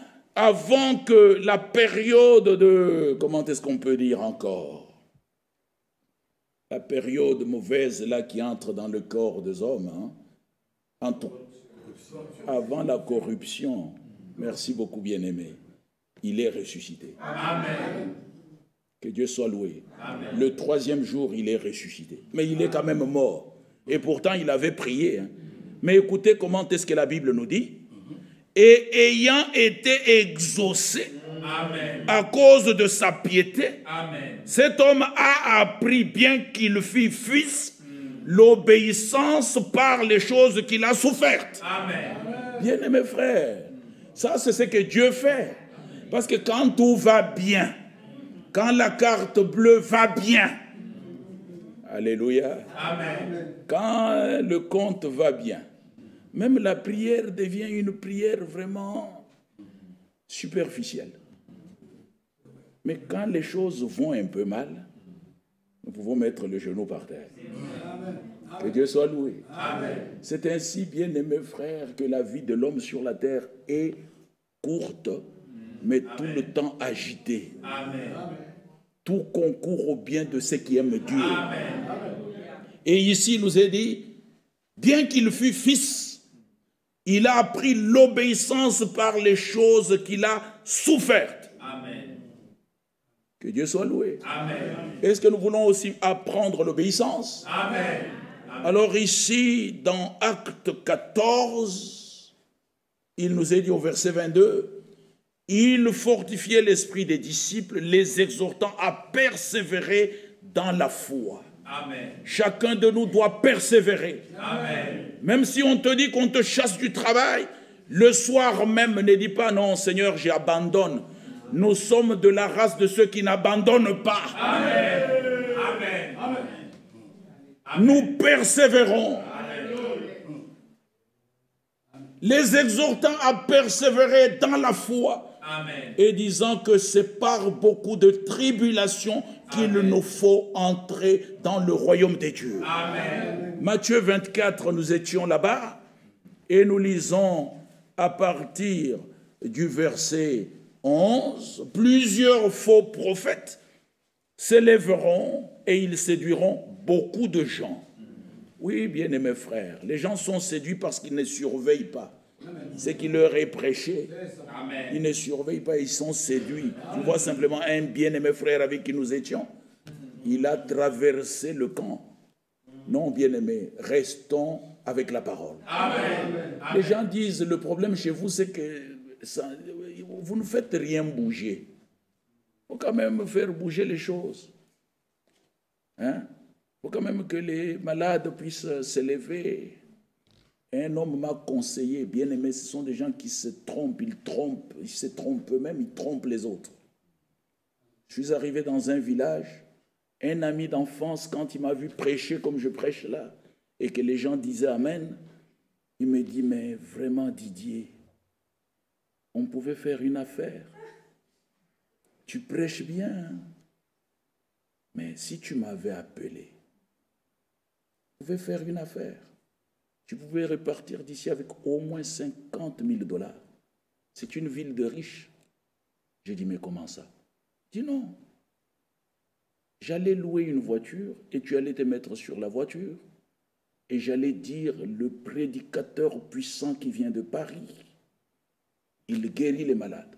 que la période de, comment est-ce qu'on peut dire encore, la période mauvaise là qui entre dans le corps des hommes, avant la corruption, merci beaucoup bien-aimé, il est ressuscité. Amen. Que Dieu soit loué. Amen. Le 3e jour, il est ressuscité. Mais il est quand même mort. Et pourtant, il avait prié. Mais écoutez comment est-ce que la Bible nous dit. Et ayant été exaucé à cause de sa piété, cet homme a appris, bien qu'il fût fils, l'obéissance par les choses qu'il a souffertes. Bien-aimés frères, ça c'est ce que Dieu fait. Parce que quand tout va bien, quand la carte bleue va bien, alléluia, amen. Quand le compte va bien, même la prière devient une prière vraiment superficielle. Mais quand les choses vont un peu mal, nous pouvons mettre le genou par terre. Amen. Que Dieu soit loué. C'est ainsi, bien-aimés frères, que la vie de l'homme sur la terre est courte, mais tout le temps agité. Amen. Tout concourt au bien de ceux qui aiment Dieu. Amen. Et ici, il nous est dit, bien qu'il fût fils, il a appris l'obéissance par les choses qu'il a souffertes. Amen. Que Dieu soit loué. Amen. Est-ce que nous voulons aussi apprendre l'obéissance? Amen. Alors ici, dans Acte 14, il nous est dit au verset 22, « Il fortifiait l'esprit des disciples, les exhortant à persévérer dans la foi. » Amen. Chacun de nous doit persévérer. Amen. Même si on te dit qu'on te chasse du travail, le soir même, ne dis pas « Non, Seigneur, j'abandonne ». Nous sommes de la race de ceux qui n'abandonnent pas. Amen. Amen. Amen. Nous persévérons. Les exhortant à persévérer dans la foi. Amen. Et disant que c'est par beaucoup de tribulations qu'il nous faut entrer dans le royaume des dieux. Amen. Matthieu 24, nous étions là-bas et nous lisons à partir du verset 11, plusieurs faux prophètes s'élèveront et ils séduiront beaucoup de gens. Oui, bien-aimés frères, les gens sont séduits parce qu'ils ne surveillent pas ce qui leur est prêché. Amen. Ils ne surveillent pas, ils sont séduits. Tu vois simplement un bien-aimé frère avec qui nous étions. Il a traversé le camp. Non, bien-aimés, restons avec la parole. Amen. Les gens disent, le problème chez vous, c'est que vous ne faites rien bouger. Il faut quand même faire bouger les choses. Hein? Il faut quand même que les malades puissent s'élever. Un homme m'a conseillé, bien aimé, ce sont des gens qui se trompent, ils se trompent eux-mêmes, ils trompent les autres. Je suis arrivé dans un village, un ami d'enfance, quand il m'a vu prêcher comme je prêche là, et que les gens disaient Amen, il me dit, mais vraiment Didier, on pouvait faire une affaire. Tu prêches bien, mais si tu m'avais appelé, on pouvait faire une affaire. Tu pouvais repartir d'ici avec au moins 50 000 $. C'est une ville de riches. J'ai dit, mais comment ça? Il dit, non. J'allais louer une voiture et tu allais te mettre sur la voiture et j'allais dire, le prédicateur puissant qui vient de Paris, il guérit les malades.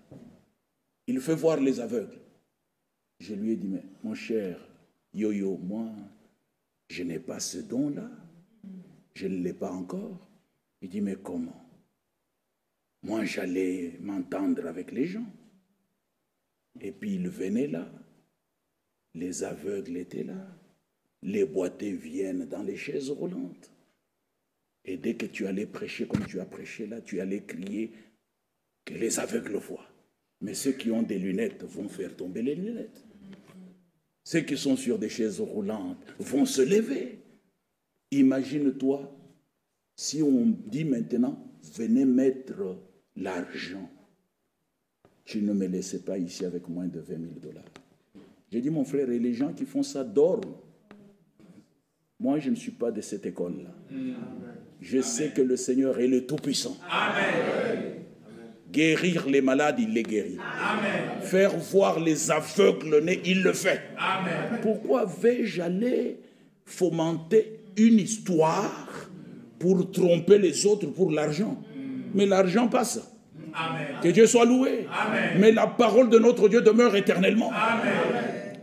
Il fait voir les aveugles. Je lui ai dit, mais mon cher Yo-Yo, moi, je n'ai pas ce don-là. Je ne l'ai pas encore. Il dit, mais comment? Moi, j'allais m'entendre avec les gens. Et puis, il venait là. Les aveugles étaient là. Les boités viennent dans les chaises roulantes. Et dès que tu allais prêcher comme tu as prêché là, tu allais crier que les aveugles voient. Mais ceux qui ont des lunettes vont faire tomber les lunettes. Ceux qui sont sur des chaises roulantes vont se lever. Imagine-toi, si on dit maintenant, venez mettre l'argent. Tu ne me laissais pas ici avec moins de 20 000 $. J'ai dit, mon frère, et les gens qui font ça dorment. Moi, je ne suis pas de cette école-là. Je sais que le Seigneur est le Tout-Puissant. Amen. Guérir les malades, il les guérit. Amen. Faire voir les aveugles nés, il le fait. Amen. Pourquoi vais-je aller fomenter une histoire pour tromper les autres pour l'argent? Mais l'argent passe. Amen. Que Dieu soit loué. Amen. Mais la parole de notre Dieu demeure éternellement. Amen.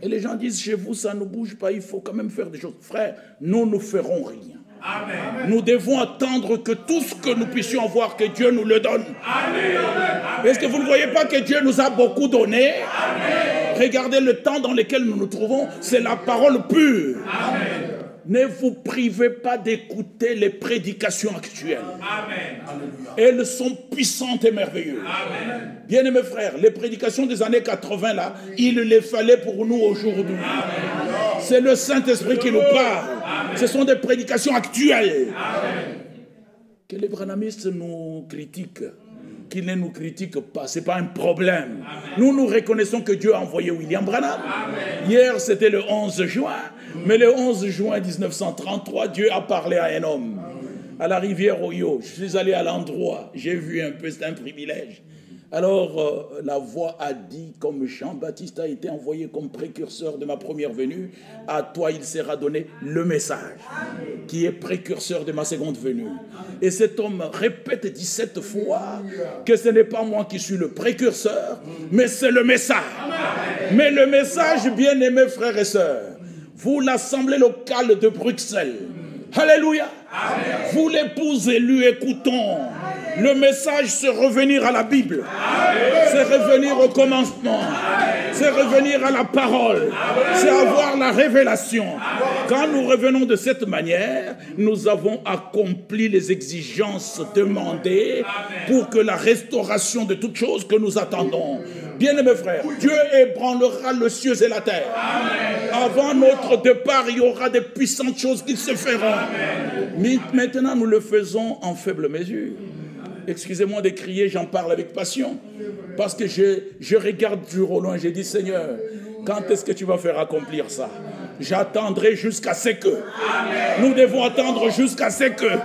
Et les gens disent, chez vous, ça ne bouge pas, il faut quand même faire des choses. Frère, nous ne ferons rien. Amen. Nous devons attendre que tout ce que nous puissions avoir, que Dieu nous le donne. Amen. Est-ce que vous ne voyez pas que Dieu nous a beaucoup donné? Amen. Regardez le temps dans lequel nous nous trouvons, c'est la parole pure. Amen. Ne vous privez pas d'écouter les prédications actuelles. Amen. Elles sont puissantes et merveilleuses. Amen. Bien-aimés frères, les prédications des années 80, là, il les fallait pour nous aujourd'hui. C'est le Saint-Esprit qui nous parle. Amen. Ce sont des prédications actuelles. Amen. Que les branhamistes nous critiquent, qu'ils ne nous critiquent pas, ce n'est pas un problème. Amen. Nous reconnaissons que Dieu a envoyé William Branham. Amen. Hier, c'était le 11 juin, mais le 11 juin 1933, Dieu a parlé à un homme, à la rivière Oyo. Je suis allé à l'endroit, j'ai vu un peu, c'est un privilège. Alors, la voix a dit, comme Jean-Baptiste a été envoyé comme précurseur de ma première venue, à toi il sera donné le message, qui est précurseur de ma seconde venue. Et cet homme répète 17 fois que ce n'est pas moi qui suis le précurseur, mais c'est le message. Mais le message, bien-aimés frères et sœurs, vous l'Assemblée locale de Bruxelles, alléluia, vous l'épouse élue, écoutons. Le message, c'est revenir à la Bible. C'est revenir au commencement. C'est revenir à la parole. C'est avoir la révélation. Quand nous revenons de cette manière, nous avons accompli les exigences demandées pour que la restauration de toutes choses que nous attendons. Bien-aimés frères, Dieu ébranlera les cieux et la terre. Avant notre départ, il y aura des puissantes choses qui se feront. Mais maintenant, nous le faisons en faible mesure. Excusez-moi de crier, j'en parle avec passion. Parce que je regarde du au loin, j'ai dit, Seigneur, quand est-ce que tu vas faire accomplir ça? J'attendrai jusqu'à ce que. Nous devons attendre jusqu'à ce que.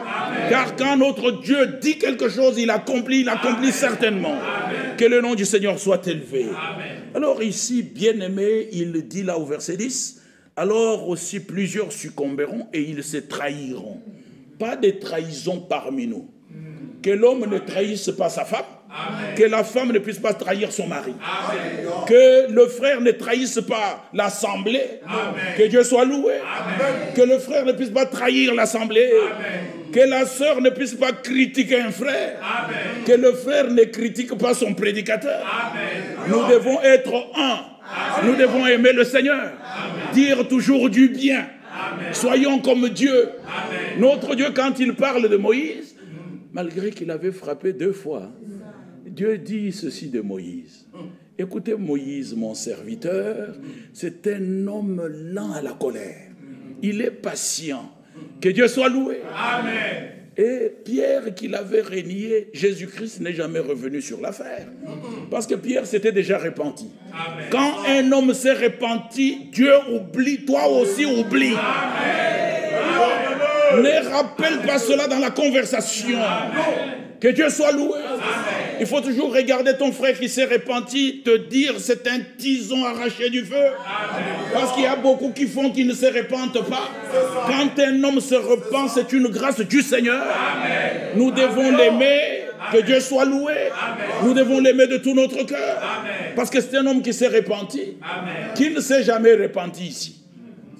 Car quand notre Dieu dit quelque chose, il accomplit certainement. Que le nom du Seigneur soit élevé. Alors ici, bien-aimé, il dit là au verset 10, alors aussi plusieurs succomberont et ils se trahiront. Pas de trahison parmi nous. Que l'homme ne trahisse pas sa femme. Amen. Que la femme ne puisse pas trahir son mari. Amen. Que le frère ne trahisse pas l'assemblée. Que Dieu soit loué. Amen. Que le frère ne puisse pas trahir l'assemblée. Que la sœur ne puisse pas critiquer un frère. Amen. Que le frère ne critique pas son prédicateur. Amen. Nous devons être un. Amen. Nous devons aimer le Seigneur. Amen. Dire toujours du bien. Amen. Soyons comme Dieu. Amen. Notre Dieu, quand il parle de Moïse, malgré qu'il avait frappé 2 fois, Dieu dit ceci de Moïse. Écoutez, Moïse, mon serviteur, c'est un homme lent à la colère. Il est patient. Que Dieu soit loué. Amen. Et Pierre, qu'il avait renié, Jésus-Christ n'est jamais revenu sur l'affaire. Parce que Pierre s'était déjà repenti. Amen. Quand un homme s'est repenti, Dieu oublie, toi aussi oublie. Ne rappelle pas cela dans la conversation. Que Dieu soit loué. Il faut toujours regarder ton frère qui s'est repenti, te dire c'est un tison arraché du feu. Parce qu'il y a beaucoup qui font qui ne se repentent pas. Quand un homme se repent, c'est une grâce du Seigneur. Nous devons l'aimer. Que Dieu soit loué. Nous devons l'aimer de tout notre cœur. Parce que c'est un homme qui s'est repenti. Qui ne s'est jamais repenti ici.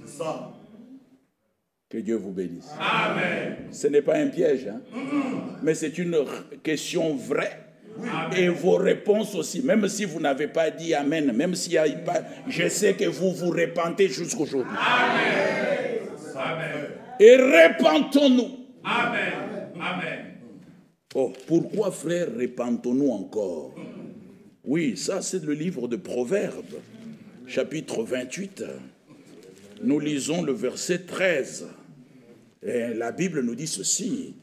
C'est ça. Que Dieu vous bénisse. Amen. Ce n'est pas un piège, hein? Mais c'est une question vraie. Et vos réponses aussi, même si vous n'avez pas dit Amen, même s'il n'y a pas, je sais que vous vous repentez jusqu'aujourd'hui. Amen. Et repentons-nous. Amen. Amen. Oh, pourquoi, frère, repentons-nous encore? Oui, ça c'est le livre de Proverbes, chapitre 28. Nous lisons le verset 13. Et la Bible nous dit ceci.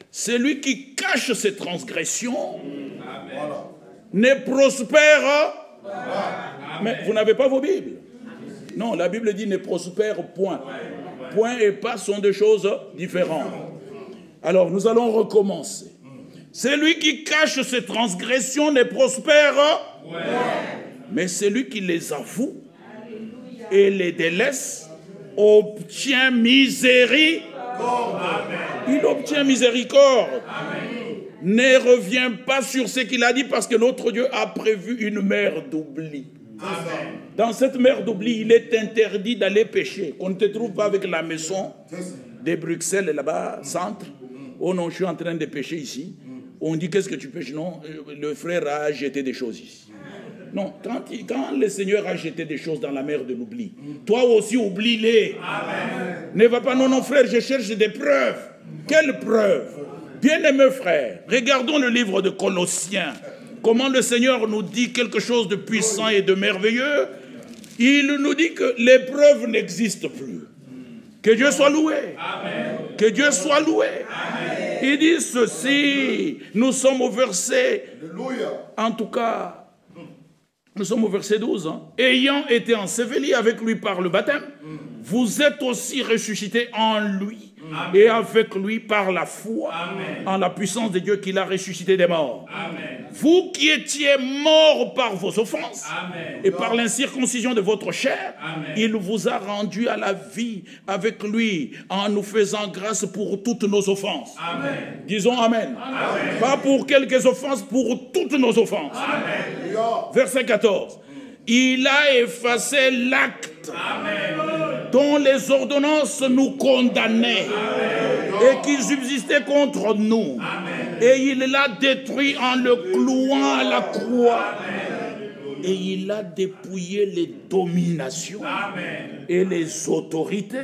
Celui qui cache ses transgressions ne prospère. Mais vous n'avez pas vos Bibles. Non, la Bible dit ne prospère point. Point et pas sont deux choses différentes. Alors, nous allons recommencer. Celui qui cache ses transgressions ne prospère. Mais celui qui les avoue et les délaisse obtient miséricorde. Il obtient miséricorde. Ne revient pas sur ce qu'il a dit parce que notre Dieu a prévu une mer d'oubli. Dans cette mer d'oubli, il est interdit d'aller pêcher. On ne te trouve pas avec la maison de Bruxelles là-bas, centre. Oh non, je suis en train de pêcher ici. On dit qu'est-ce que tu pêches? Non, le frère a jeté des choses ici. Non, quand le Seigneur a jeté des choses dans la mer de l'oubli, toi aussi oublie-les. Ne va pas, non, non, frère, je cherche des preuves. Quelles preuves? Bien-aimés frères, regardons le livre de Colossiens. Comment le Seigneur nous dit quelque chose de puissant et de merveilleux. Il nous dit que les preuves n'existent plus. Que Dieu soit loué. Amen. Que Dieu soit loué. Amen. Il dit ceci. Nous sommes au verset, en tout cas, nous sommes au verset 12. Hein. Ayant été ensevelis avec lui par le baptême, vous êtes aussi ressuscités en lui. Amen. Et avec lui par la foi. Amen. En la puissance de Dieu qu'il a ressuscité des morts. Amen. Vous qui étiez morts par vos offenses. Amen. Et par l'incirconcision de votre chair, amen, il vous a rendu à la vie avec lui en nous faisant grâce pour toutes nos offenses. Amen. Disons amen. Amen. Pas pour quelques offenses, pour toutes nos offenses. Amen. Verset 14. Il a effacé l'acte dont les ordonnances nous condamnaient et qui subsistait contre nous. Et il l'a détruit en le clouant à la croix. Et il a dépouillé les dominations et les autorités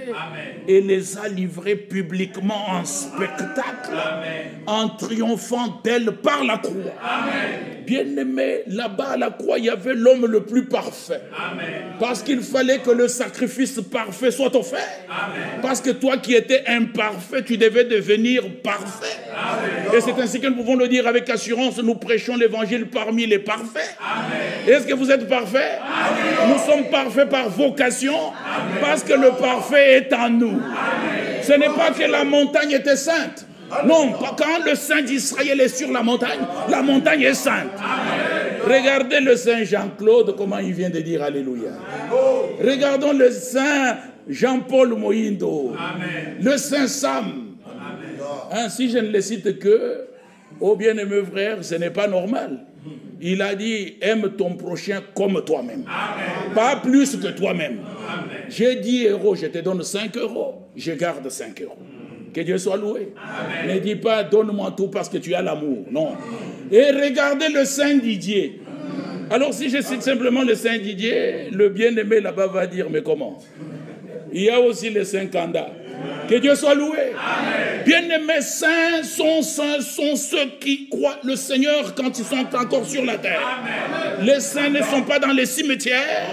et les a livrées publiquement en spectacle, en triomphant d'elles par la croix. Bien-aimé, là-bas à la croix, il y avait l'homme le plus parfait. Parce qu'il fallait que le sacrifice parfait soit offert. Parce que toi qui étais imparfait, tu devais devenir parfait. Et c'est ainsi que nous pouvons le dire avec assurance, nous prêchons l'évangile parmi les parfaits. Est-ce que vous êtes parfaits? Nous sommes parfaits par vocation, parce que le parfait est en nous. Ce n'est pas que la montagne était sainte. Non, quand le Saint d'Israël est sur la montagne est sainte. Regardez le Saint Jean-Claude, comment il vient de dire Alléluia. Regardons le Saint Jean-Paul Moïndo, le Saint Sam. Hein, si je ne les cite que, oh bien-aimé frère, ce n'est pas normal. Il a dit, aime ton prochain comme toi-même. Pas plus que toi-même. J'ai 10 euros, je te donne 5 euros, je garde 5 euros. Que Dieu soit loué. Amen. Ne dis pas, donne-moi tout parce que tu as l'amour. Non. Et regardez le Saint Didier. Alors si je cite simplement le Saint Didier, le bien-aimé là-bas va dire, mais comment? Il y a aussi le Saint Kanda. Que Dieu soit loué. Bien-aimés saints sont ceux qui croient le Seigneur quand ils sont encore sur la terre. Amen. Les saints ne sont pas dans les cimetières.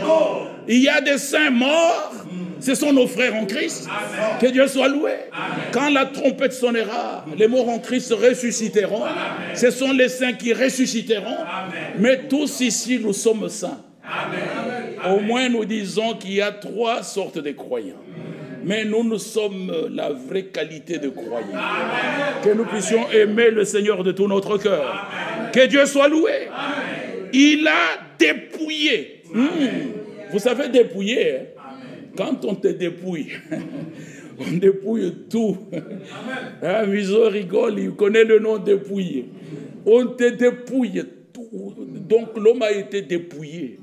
Il y a des saints morts. Ce sont nos frères en Christ. Amen. Que Dieu soit loué. Amen. Quand la trompette sonnera, les morts en Christ ressusciteront. Amen. Ce sont les saints qui ressusciteront. Amen. Mais tous ici, nous sommes saints. Amen. Au moins, nous disons qu'il y a 3 sortes de croyants. Mais nous sommes la vraie qualité de croyants. Amen. Que nous puissions aimer le Seigneur de tout notre cœur. Amen. Que Dieu soit loué. Amen. Il a dépouillé. Vous savez dépouiller, hein? Quand on te dépouille, on dépouille tout. Hein, Miso rigole, il connaît le nom dépouiller. On te dépouille tout. Donc l'homme a été dépouillé.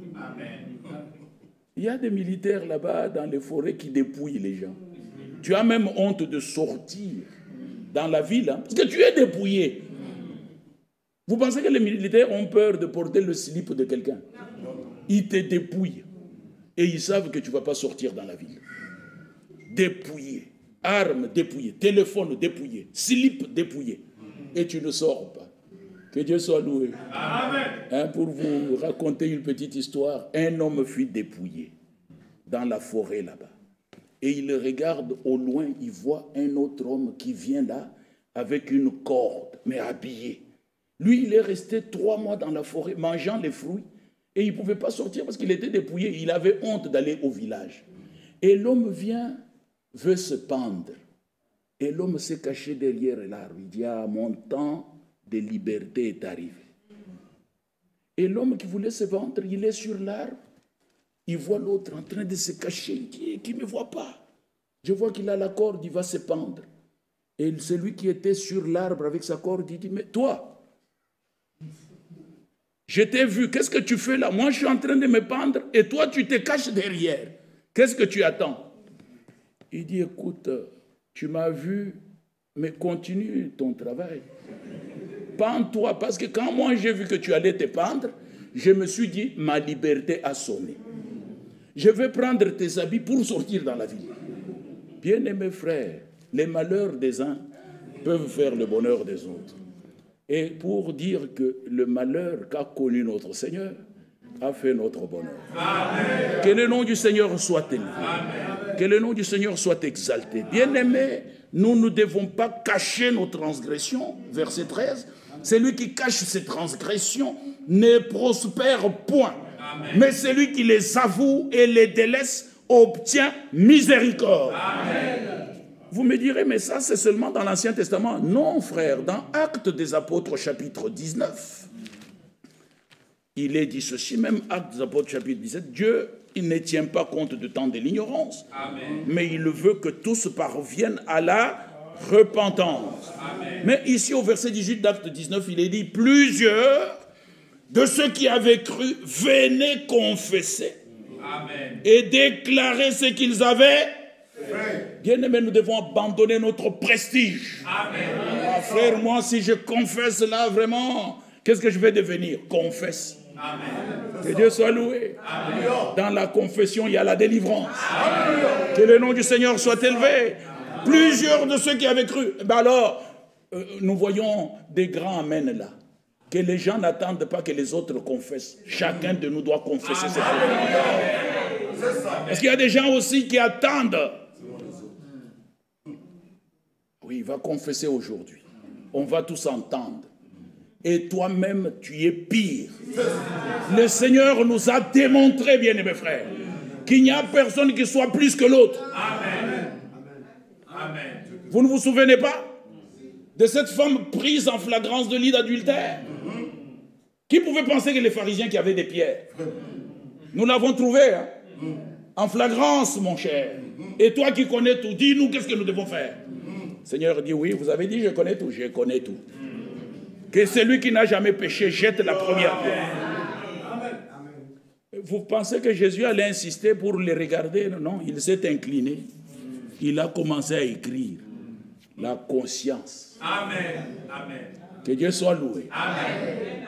Il y a des militaires là-bas dans les forêts qui dépouillent les gens. Tu as même honte de sortir dans la ville, hein, parce que tu es dépouillé. Vous pensez que les militaires ont peur de porter le slip de quelqu'un? Ils te dépouillent. Et ils savent que tu ne vas pas sortir dans la ville. Dépouillé. Armes dépouillées. Téléphone dépouillé. Slip dépouillé. Et tu ne sors pas. Que Dieu soit loué. Amen. Hein, pour vous raconter une petite histoire, un homme fut dépouillé dans la forêt là-bas. Et il regarde au loin, il voit un autre homme qui vient là avec une corde, mais habillé. Lui, il est resté 3 mois dans la forêt, mangeant les fruits. Et il ne pouvait pas sortir parce qu'il était dépouillé. Il avait honte d'aller au village. Et l'homme vient, veut se pendre. Et l'homme s'est caché derrière l'arbre. Il dit, ah, mon temps de liberté est arrivé. Et l'homme qui voulait se pendre, il est sur l'arbre. Il voit l'autre en train de se cacher. Il dit, qui ne me voit pas? Je vois qu'il a la corde, il va se pendre. Et celui qui était sur l'arbre avec sa corde, il dit, mais toi, je t'ai vu, qu'est-ce que tu fais là? Moi, je suis en train de me pendre et toi, tu te caches derrière. Qu'est-ce que tu attends? Il dit, écoute, tu m'as vu, mais continue ton travail. Pends-toi, parce que quand moi, j'ai vu que tu allais te pendre, je me suis dit, ma liberté a sonné. Je vais prendre tes habits pour sortir dans la ville. Bien-aimés frères, les malheurs des uns peuvent faire le bonheur des autres. Et pour dire que le malheur qu'a connu notre Seigneur a fait notre bonheur. Amen. Que le nom du Seigneur soit élevé. Amen. Que le nom du Seigneur soit exalté. Bien-aimés, nous ne devons pas cacher nos transgressions. Verset 13. Celui qui cache ses transgressions ne prospère point. Amen. Mais celui qui les avoue et les délaisse obtient miséricorde. Amen. Vous me direz, mais ça, c'est seulement dans l'Ancien Testament. Non, frère, dans Actes des Apôtres, chapitre 19, il est dit ceci, même Actes des Apôtres, chapitre 17, Dieu, il ne tient pas compte du temps de l'ignorance, mais il veut que tous parviennent à la repentance. Amen. Mais ici, au verset 18 d'Actes 19, il est dit, plusieurs de ceux qui avaient cru venaient confesser Amen. et déclarer ce qu'ils avaient. Bien-aimés, nous devons abandonner notre prestige. Amen. Ah, frère, moi, si je confesse là, vraiment, qu'est-ce que je vais devenir? Confesse. Amen. Que Dieu soit loué. Amen. Dans la confession, il y a la délivrance. Amen. Que le nom du Seigneur soit élevé. Plusieurs de ceux qui avaient cru. Ben alors, nous voyons des grands amen là. Que les gens n'attendent pas que les autres confessent. Chacun de nous doit confesser ses problèmes. Parce qu'il y a des gens aussi qui attendent. Oui, il va confesser aujourd'hui. On va tous entendre. Et toi-même, tu es pire. Le Seigneur nous a démontré, bien-aimés frères, qu'il n'y a personne qui soit plus que l'autre. Amen. Amen. Vous ne vous souvenez pas de cette femme prise en flagrance de lit d'adultère? Qui pouvait penser que les pharisiens qui avaient des pierres? Nous l'avons trouvé, hein? En flagrance, mon cher. Et toi qui connais tout, dis-nous qu'est-ce que nous devons faire. Le Seigneur dit, oui, vous avez dit, je connais tout. Je connais tout. Que celui qui n'a jamais péché jette la première pierre. Vous pensez que Jésus allait insister pour les regarder? Non, il s'est incliné. Il a commencé à écrire. La conscience. Amen. Amen. Que Dieu soit loué. Amen.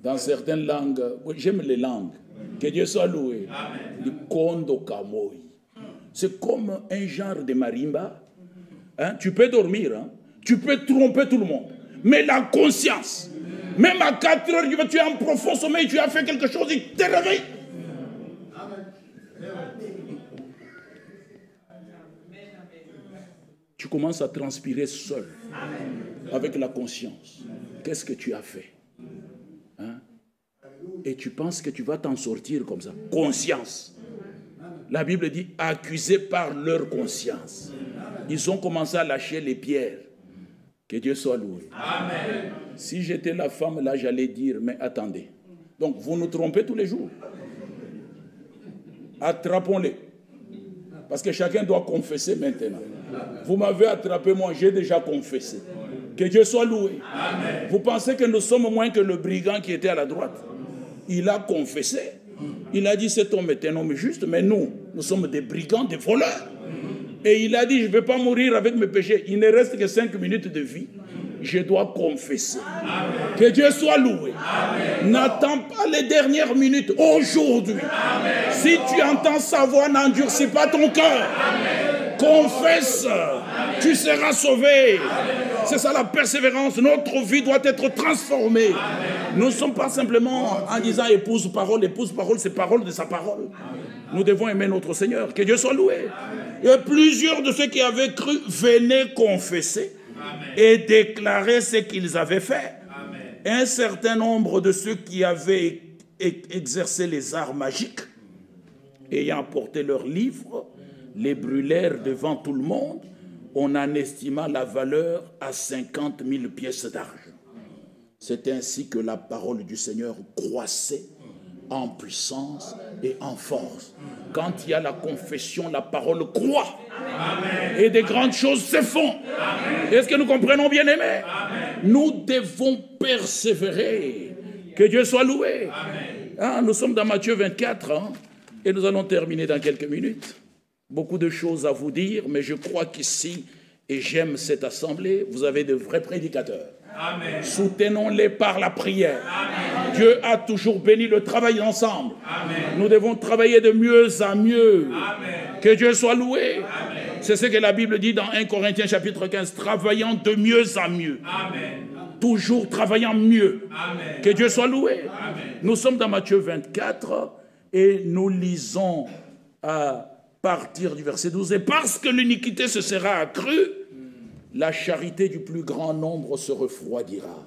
Dans certaines langues, j'aime les langues. Que Dieu soit loué. Le kondo kamoi. C'est comme un genre de marimba. Hein? Tu peux dormir, hein? Tu peux tromper tout le monde. Mais la conscience, même à 4 heures, tu es en profond sommeil, tu as fait quelque chose, il te réveille. Tu commences à transpirer seul, avec la conscience. Qu'est-ce que tu as fait? Hein? Et tu penses que tu vas t'en sortir comme ça. Conscience. La Bible dit, accusés par leur conscience. Ils ont commencé à lâcher les pierres. Que Dieu soit loué. Amen. Si j'étais la femme, là, j'allais dire, mais attendez. Donc, vous nous trompez tous les jours. Attrapons-les. Parce que chacun doit confesser maintenant. Vous m'avez attrapé, moi, j'ai déjà confessé. Que Dieu soit loué. Amen. Vous pensez que nous sommes moins que le brigand qui était à la droite? Il a confessé. Il a dit, cet homme est un homme juste, mais nous sommes des brigands, des voleurs. Et il a dit, je ne vais pas mourir avec mes péchés. Il ne reste que 5 minutes de vie. Je dois confesser. Amen. Que Dieu soit loué. N'attends pas les dernières minutes. Aujourd'hui, si tu entends sa voix, n'endurcis pas ton cœur. Confesse. Tu seras sauvé. C'est ça la persévérance. Notre vie doit être transformée. Nous ne sommes pas simplement en disant épouse parole, c'est parole de sa parole. Nous devons aimer notre Seigneur. Que Dieu soit loué. Et plusieurs de ceux qui avaient cru venaient confesser et déclarer ce qu'ils avaient fait. Un certain nombre de ceux qui avaient exercé les arts magiques, ayant apporté leurs livres, les brûlèrent devant tout le monde. On en estima la valeur à 50 000 pièces d'argent. C'est ainsi que la parole du Seigneur croissait en puissance et en force. Quand il y a la confession, la parole croît. Amen. Et des grandes choses se font. Est-ce que nous comprenons, bien-aimés? Nous devons persévérer. Que Dieu soit loué. Ah, nous sommes dans Matthieu 24 et nous allons terminer dans quelques minutes. Beaucoup de choses à vous dire, mais je crois qu'ici, et j'aime cette assemblée, vous avez de vrais prédicateurs. Soutenons-les par la prière. Amen. Dieu a toujours béni le travail ensemble. Amen. Nous devons travailler de mieux en mieux. Amen. Que Dieu soit loué. C'est ce que la Bible dit dans 1 Corinthiens chapitre 15, travaillant de mieux en mieux. Amen. Toujours travaillant mieux. Amen. Que Dieu soit loué. Amen. Nous sommes dans Matthieu 24 et nous lisons à partir du verset 12. Et parce que l'iniquité se sera accrue, la charité du plus grand nombre se refroidira.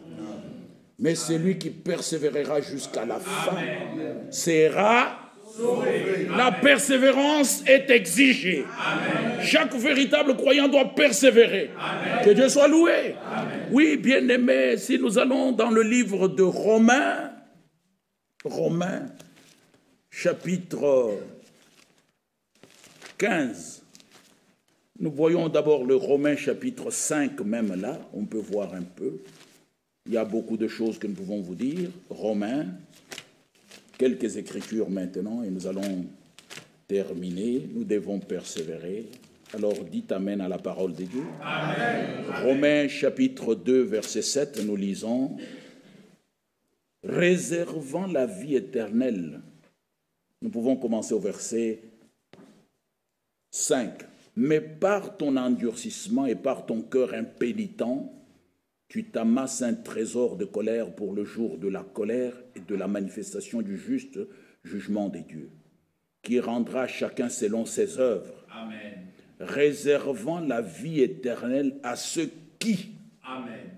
Mais celui qui persévérera jusqu'à la fin sera sauvé. La persévérance est exigée. Amen. Chaque véritable croyant doit persévérer. Amen. Que Dieu soit loué. Amen. Oui, bien-aimés, si nous allons dans le livre de Romains, chapitre 15, nous voyons d'abord le Romains chapitre 5, même là, on peut voir un peu. Il y a beaucoup de choses que nous pouvons vous dire. Romains, quelques écritures maintenant, et nous allons terminer. Nous devons persévérer. Alors dites Amen à la parole de Dieu. Amen. Romains chapitre 2, verset 7, nous lisons « Réservant la vie éternelle ». Nous pouvons commencer au verset 5. « Mais par ton endurcissement et par ton cœur impénitent, tu t'amasses un trésor de colère pour le jour de la colère et de la manifestation du juste jugement des dieux, qui rendra chacun selon ses œuvres. Amen. Réservant la vie éternelle à ceux qui, Amen.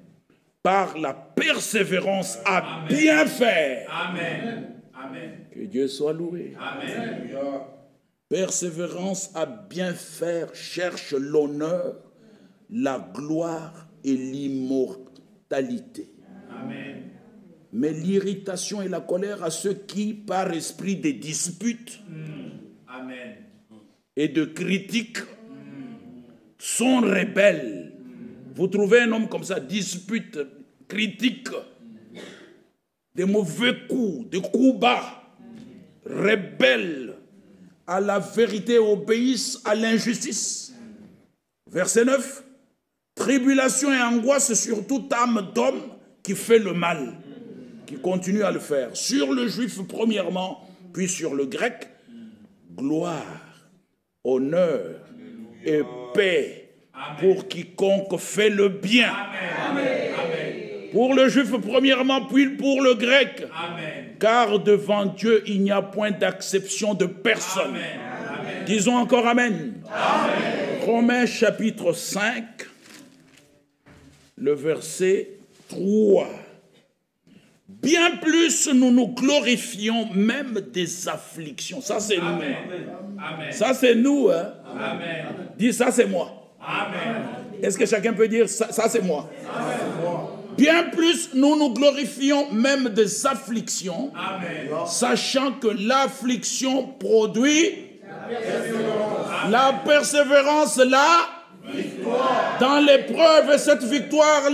par la persévérance à bien faire. Amen. Amen. Que Dieu soit loué. Amen. Persévérance à bien faire cherche l'honneur, la gloire et l'immortalité. Amen. Mais l'irritation et la colère à ceux qui, par esprit de disputes Amen. et de critiques, sont rebelles. Vous trouvez un homme comme ça, dispute, critique, des mauvais coups, des coups bas, rebelles à la vérité, obéissent à l'injustice. Verset 9. Tribulation et angoisse sur toute âme d'homme qui fait le mal, qui continue à le faire. Sur le juif premièrement, puis sur le grec, gloire, honneur et paix pour quiconque fait le bien. Amen. Pour le juif premièrement, puis pour le grec. Amen. Car devant Dieu, il n'y a point d'acception de personne. Amen. Disons encore Amen. Amen. Romains chapitre 5, le verset 3. Bien plus nous nous glorifions même des afflictions. Ça c'est nous. Amen. Ça c'est nous. Hein? Amen. Dis ça c'est moi. Amen. Est-ce que chacun peut dire ça c'est moi? Bien plus nous nous glorifions même des afflictions. Amen. Sachant que l'affliction produit la persévérance, la victoire. Dans l'épreuve, cette victoire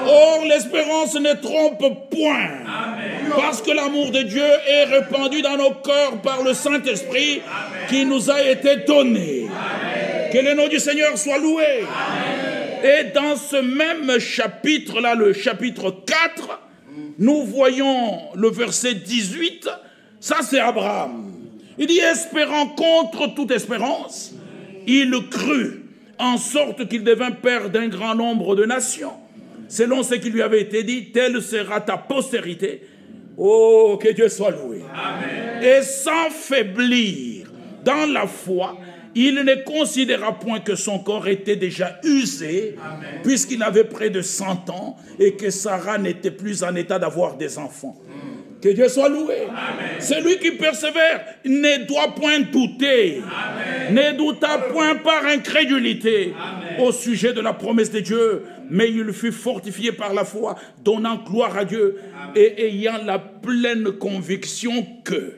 Or, l'espérance ne trompe point. Amen. Parce que l'amour de Dieu est répandu dans nos cœurs par le Saint-Esprit qui nous a été donné. Amen. Que le nom du Seigneur soit loué. Amen. Et dans ce même chapitre-là, le chapitre 4, nous voyons le verset 18, ça c'est Abraham. Il dit, espérant contre toute espérance, il crut, en sorte qu'il devint père d'un grand nombre de nations. Selon ce qui lui avait été dit, telle sera ta postérité. Oh, que Dieu soit loué. Amen. Et sans faiblir dans la foi, il ne considéra point que son corps était déjà usé, puisqu'il avait près de 100 ans, et que Sarah n'était plus en état d'avoir des enfants. Que Dieu soit loué. Amen. Celui qui persévère ne doit point douter. Amen. Ne douta point par incrédulité. Amen. Au sujet de la promesse de Dieu, mais il fut fortifié par la foi, donnant gloire à Dieu. Amen. Et ayant la pleine conviction que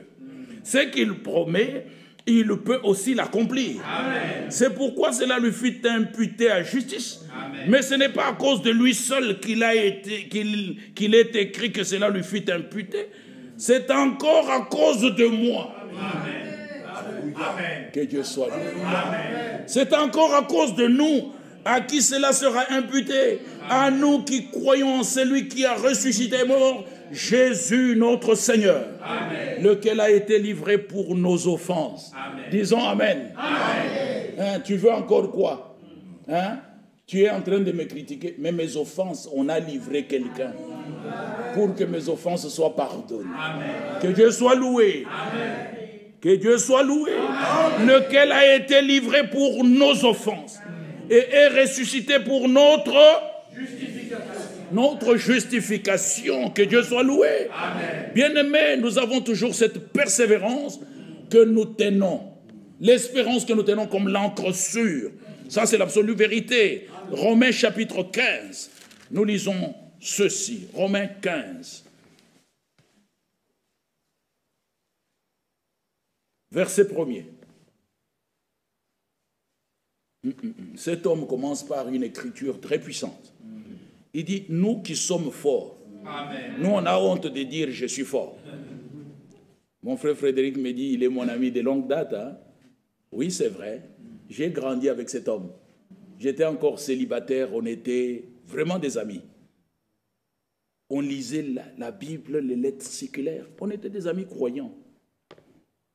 ce qu'il promet, il peut aussi l'accomplir. C'est pourquoi cela lui fut imputé à justice. Amen. Mais ce n'est pas à cause de lui seul qu'il est écrit que cela lui fut imputé. C'est encore à cause de moi. Amen. Que Dieu soit loué. C'est encore à cause de nous à qui cela sera imputé. À nous qui croyons en celui qui a ressuscité mort, Jésus notre Seigneur. Amen. Lequel a été livré pour nos offenses. Amen. Disons Amen. Amen. Hein, tu veux encore quoi? Hein? Tu es en train de me critiquer, mais mes offenses, on a livré quelqu'un pour que mes offenses soient pardonnées. Amen. Que Dieu soit loué. Amen. Que Dieu soit loué. Amen. Lequel a été livré pour nos offenses et est ressuscité pour notre justification. Que Dieu soit loué. Amen. Bien-aimés, nous avons toujours cette persévérance que nous tenons. L'espérance que nous tenons comme l'encre sûre. Ça, c'est l'absolue vérité. Romains chapitre 15. Nous lisons ceci. Romains 15. Verset 1er. Cet homme commence par une écriture très puissante. Il dit, nous qui sommes forts. Amen. Nous, on a honte de dire, je suis fort. Mon frère Frédéric me dit, il est mon ami de longue date. Hein? Oui, c'est vrai. J'ai grandi avec cet homme. J'étais encore célibataire, on était vraiment des amis. On lisait la Bible, les lettres séculaires. On était des amis croyants.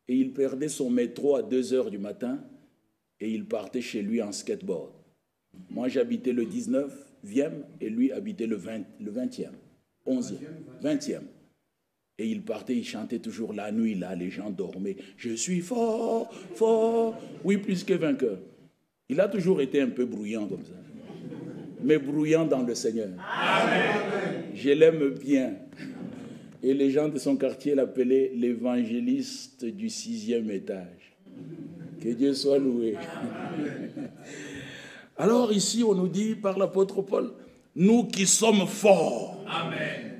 Et il perdait son métro à 2h du matin et il partait chez lui en skateboard. Moi, j'habitais le 19e et lui habitait le 20e, 11e, 20e. Et il partait, il chantait toujours la nuit, là, les gens dormaient. Je suis fort, fort, oui, plus que vainqueur. Il a toujours été un peu bruyant comme ça, mais bruyant dans le Seigneur. Amen. Je l'aime bien. Et les gens de son quartier l'appelaient l'évangéliste du 6e étage. Que Dieu soit loué. Alors ici, on nous dit par l'apôtre Paul, nous qui sommes forts. Amen.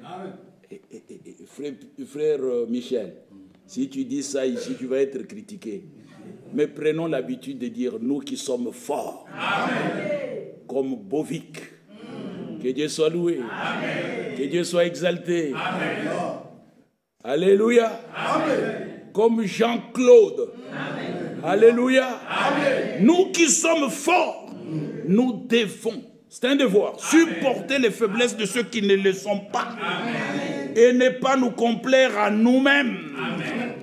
Frère Michel, si tu dis ça ici, tu vas être critiqué. Mais prenons l'habitude de dire nous qui sommes forts. Amen. Comme Bovic. Que Dieu soit loué. Amen. Que Dieu soit exalté. Amen. Alléluia. Amen. Comme Jean-Claude. Amen. Alléluia. Amen. Nous qui sommes forts, nous devons, c'est un devoir, supporter les faiblesses de ceux qui ne le sont pas. Amen. Et ne pas nous complaire à nous-mêmes. Amen.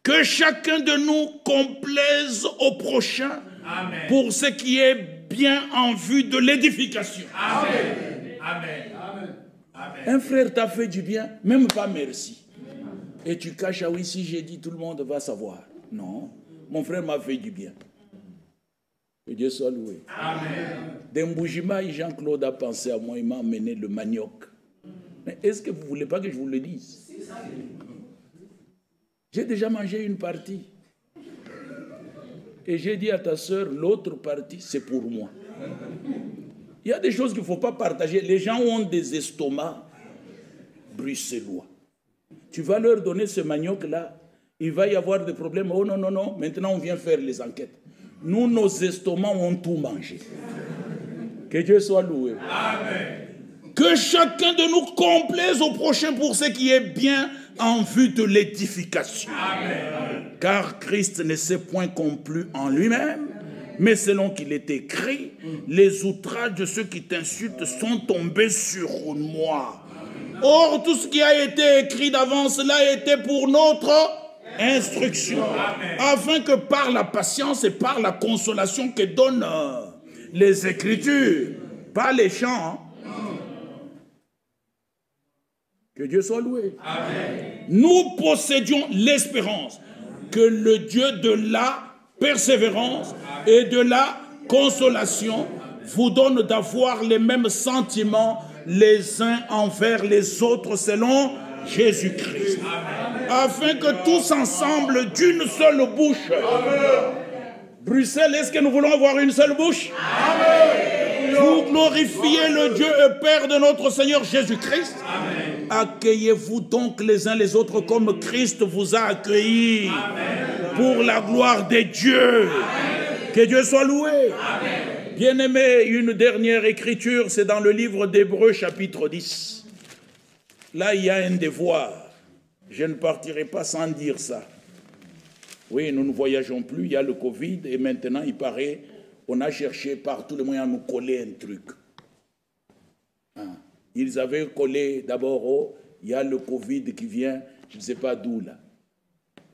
Que chacun de nous complaise au prochain. Amen. Pour ce qui est bien en vue de l'édification. Amen. Amen. Amen. Un frère t'a fait du bien, même pas merci. Et tu caches, ah oui, si j'ai dit, tout le monde va savoir. Non, mon frère m'a fait du bien. Que Dieu soit loué. Amen. D'Emboujima, Jean-Claude a pensé à moi, il m'a amené le manioc. Mais est-ce que vous ne voulez pas que je vous le dise? J'ai déjà mangé une partie. Et j'ai dit à ta sœur, l'autre partie, c'est pour moi. Il y a des choses qu'il ne faut pas partager. Les gens ont des estomacs bruxellois. Tu vas leur donner ce manioc-là, il va y avoir des problèmes. Oh non, non, non, maintenant on vient faire les enquêtes. Nous, nos estomacs ont tout mangé. Que Dieu soit loué. Amen. Que chacun de nous complaise au prochain pour ce qui est bien en vue de l'édification. Amen. Car Christ ne s'est point complu en lui-même, mais selon qu'il est écrit, les outrages de ceux qui t'insultent sont tombés sur moi. Or, tout ce qui a été écrit d'avance là était pour notre instruction, afin que par la patience et par la consolation que donnent les Écritures, pas les chants, que Dieu soit loué. Amen. Nous possédions l'espérance que le Dieu de la persévérance et de la consolation vous donne d'avoir les mêmes sentiments les uns envers les autres selon Jésus-Christ. Afin que tous ensemble d'une seule bouche. Amen. Bruxelles, est-ce que nous voulons avoir une seule bouche? Amen. Vous glorifiez le Dieu et Père de notre Seigneur Jésus-Christ. Amen. Accueillez-vous donc les uns les autres comme Christ vous a accueillis. Amen. Pour la gloire de Dieu. Amen. Que Dieu soit loué. Amen. Bien-aimé, une dernière écriture, c'est dans le livre d'Hébreux, chapitre 10. Là, il y a un devoir. Je ne partirai pas sans dire ça. Oui, nous ne voyageons plus, il y a le Covid, et maintenant, il paraît, on a cherché par tous les moyens à nous coller un truc. Ils avaient collé d'abord, oh, il y a le Covid qui vient, je ne sais pas d'où là.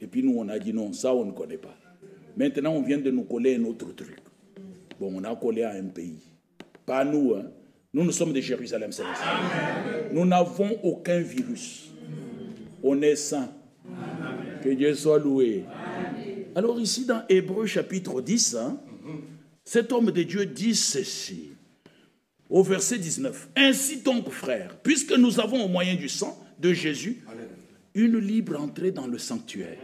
Et puis nous, on a dit non, ça, on ne connaît pas. Maintenant, on vient de nous coller un autre truc. Bon, on a collé à un pays. Pas nous, hein. Nous sommes de Jérusalem céleste. Nous n'avons aucun virus. On est saints. Que Dieu soit loué. Amen. Alors ici, dans Hébreux chapitre 10, hein, cet homme de Dieu dit ceci, au verset 19. « Ainsi donc, frères, puisque nous avons au moyen du sang de Jésus une libre entrée dans le sanctuaire,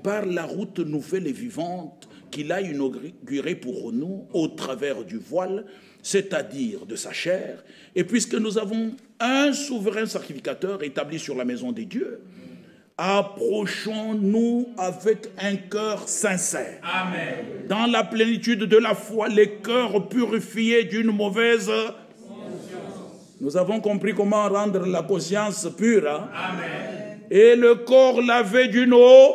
par la route nouvelle et vivante qu'il a inaugurée pour nous au travers du voile, c'est-à-dire de sa chair, et puisque nous avons un souverain sacrificateur établi sur la maison des dieux, approchons-nous avec un cœur sincère. Amen. Dans la plénitude de la foi, les cœurs purifiés d'une mauvaise Nous avons compris comment rendre la conscience pure. Hein? Amen. Et le corps lavé d'une eau.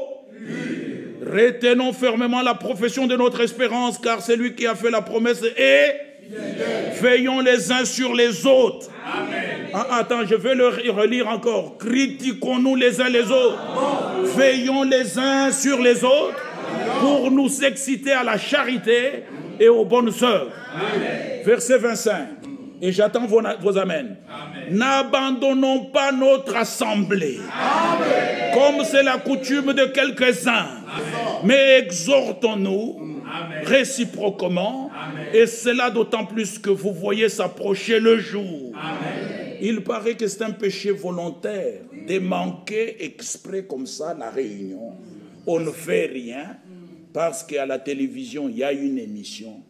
Retenons fermement la profession de notre espérance, car c'est lui qui a fait la promesse et veillons les uns sur les autres. Amen. Ah, attends, je vais le relire encore. Critiquons-nous les uns les autres. Veillons les uns sur les autres pour nous exciter à la charité et aux bonnes œuvres. Verset 25. Et j'attends vos amens. N'abandonnons pas notre assemblée, comme c'est la coutume de quelques-uns, mais exhortons-nous réciproquement, et cela d'autant plus que vous voyez s'approcher le jour. Amen. Il paraît que c'est un péché volontaire de manquer exprès comme ça la réunion. On ne fait rien parce qu'à la télévision, il y a une émission,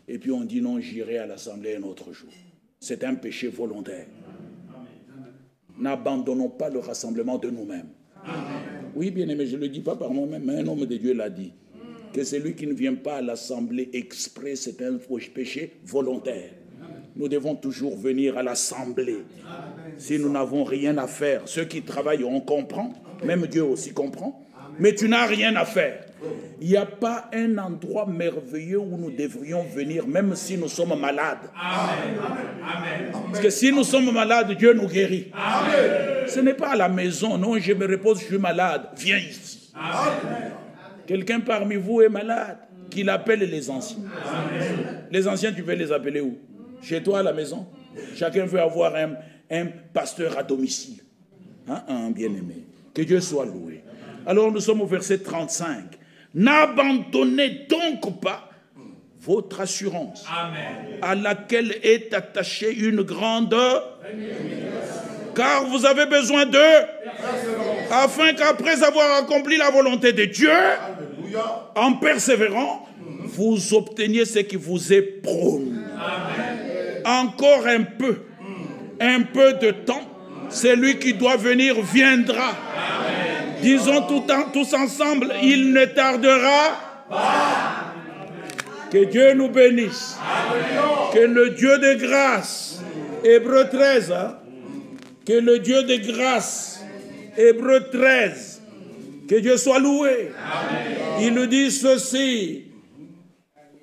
et puis on dit non, j'irai à l'assemblée un autre jour. C'est un péché volontaire. N'abandonnons pas le rassemblement de nous-mêmes. Oui, bien aimé, je ne le dis pas par moi-même, mais un homme de Dieu l'a dit. Que celui qui ne vient pas à l'assemblée exprès, c'est un péché volontaire. Nous devons toujours venir à l'assemblée. Si nous n'avons rien à faire, ceux qui travaillent, on comprend. Même Dieu aussi comprend. Mais tu n'as rien à faire. Il n'y a pas un endroit merveilleux où nous devrions venir, même si nous sommes malades. Amen. Parce que si nous sommes malades, Dieu nous guérit. Amen. Ce n'est pas à la maison. Non, je me repose, je suis malade. Viens ici. Quelqu'un parmi vous est malade, qu'il appelle les anciens. Amen. Les anciens, tu veux les appeler où? Chez toi à la maison? Chacun veut avoir un pasteur à domicile. Hein, un bien-aimé. Que Dieu soit loué. Alors nous sommes au verset 35. N'abandonnez donc pas votre assurance, Amen, à laquelle est attachée une grande, car vous avez besoin d'eux, afin qu'après avoir accompli la volonté de Dieu, Alléluia, en persévérant, vous obteniez ce qui vous est promis. Amen. Encore un peu de temps, celui qui doit venir viendra. Amen. Disons tous ensemble, il ne tardera pas. Que Dieu nous bénisse. Amen. Que le Dieu de grâce, Hébreux 13, hein, que le Dieu de grâce, Hébreux 13, que Dieu soit loué. Amen. Il nous dit ceci,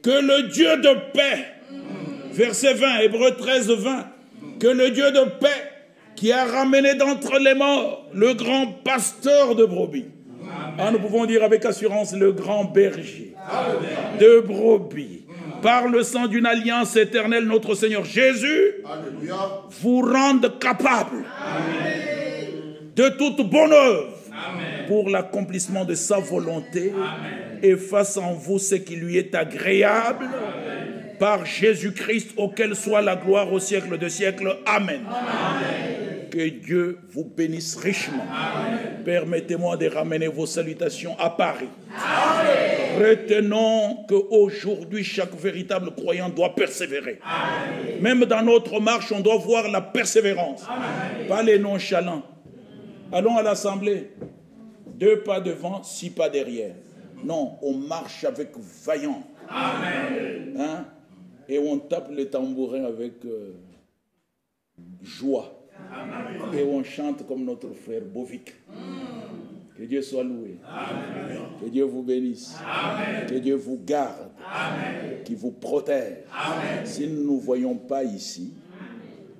que le Dieu de paix, verset 20, Hébreux 13, 20, que le Dieu de paix, qui a ramené d'entre les morts le grand pasteur de brebis. Ah, nous pouvons dire avec assurance le grand berger de brebis. Par le sang d'une alliance éternelle, notre Seigneur Jésus vous rende capable de toute bonne œuvre pour l'accomplissement de sa volonté et fasse en vous ce qui lui est agréable par Jésus-Christ, auquel soit la gloire au siècle de siècles. Amen. Amen. Que Dieu vous bénisse richement. Permettez-moi de ramener vos salutations à Paris. Amen. Retenons qu'aujourd'hui, chaque véritable croyant doit persévérer. Amen. Même dans notre marche, on doit voir la persévérance. Amen. Pas les nonchalants. Allons à l'assemblée. 2 pas devant, 6 pas derrière. Non, on marche avec vaillant. Amen. Hein? Et on tape le tambourin avec joie. Amen. Et on chante comme notre frère Bovic. Que Dieu soit loué. Amen. Que Dieu vous bénisse. Amen. Que Dieu vous garde. Amen. Qu'il vous protège. Amen. Si nous ne nous voyons pas ici,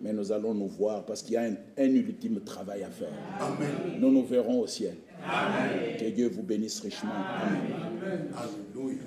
mais nous allons nous voir parce qu'il y a un ultime travail à faire. Amen. Nous nous verrons au ciel. Amen. Que Dieu vous bénisse richement. Amen. Amen. Alléluia.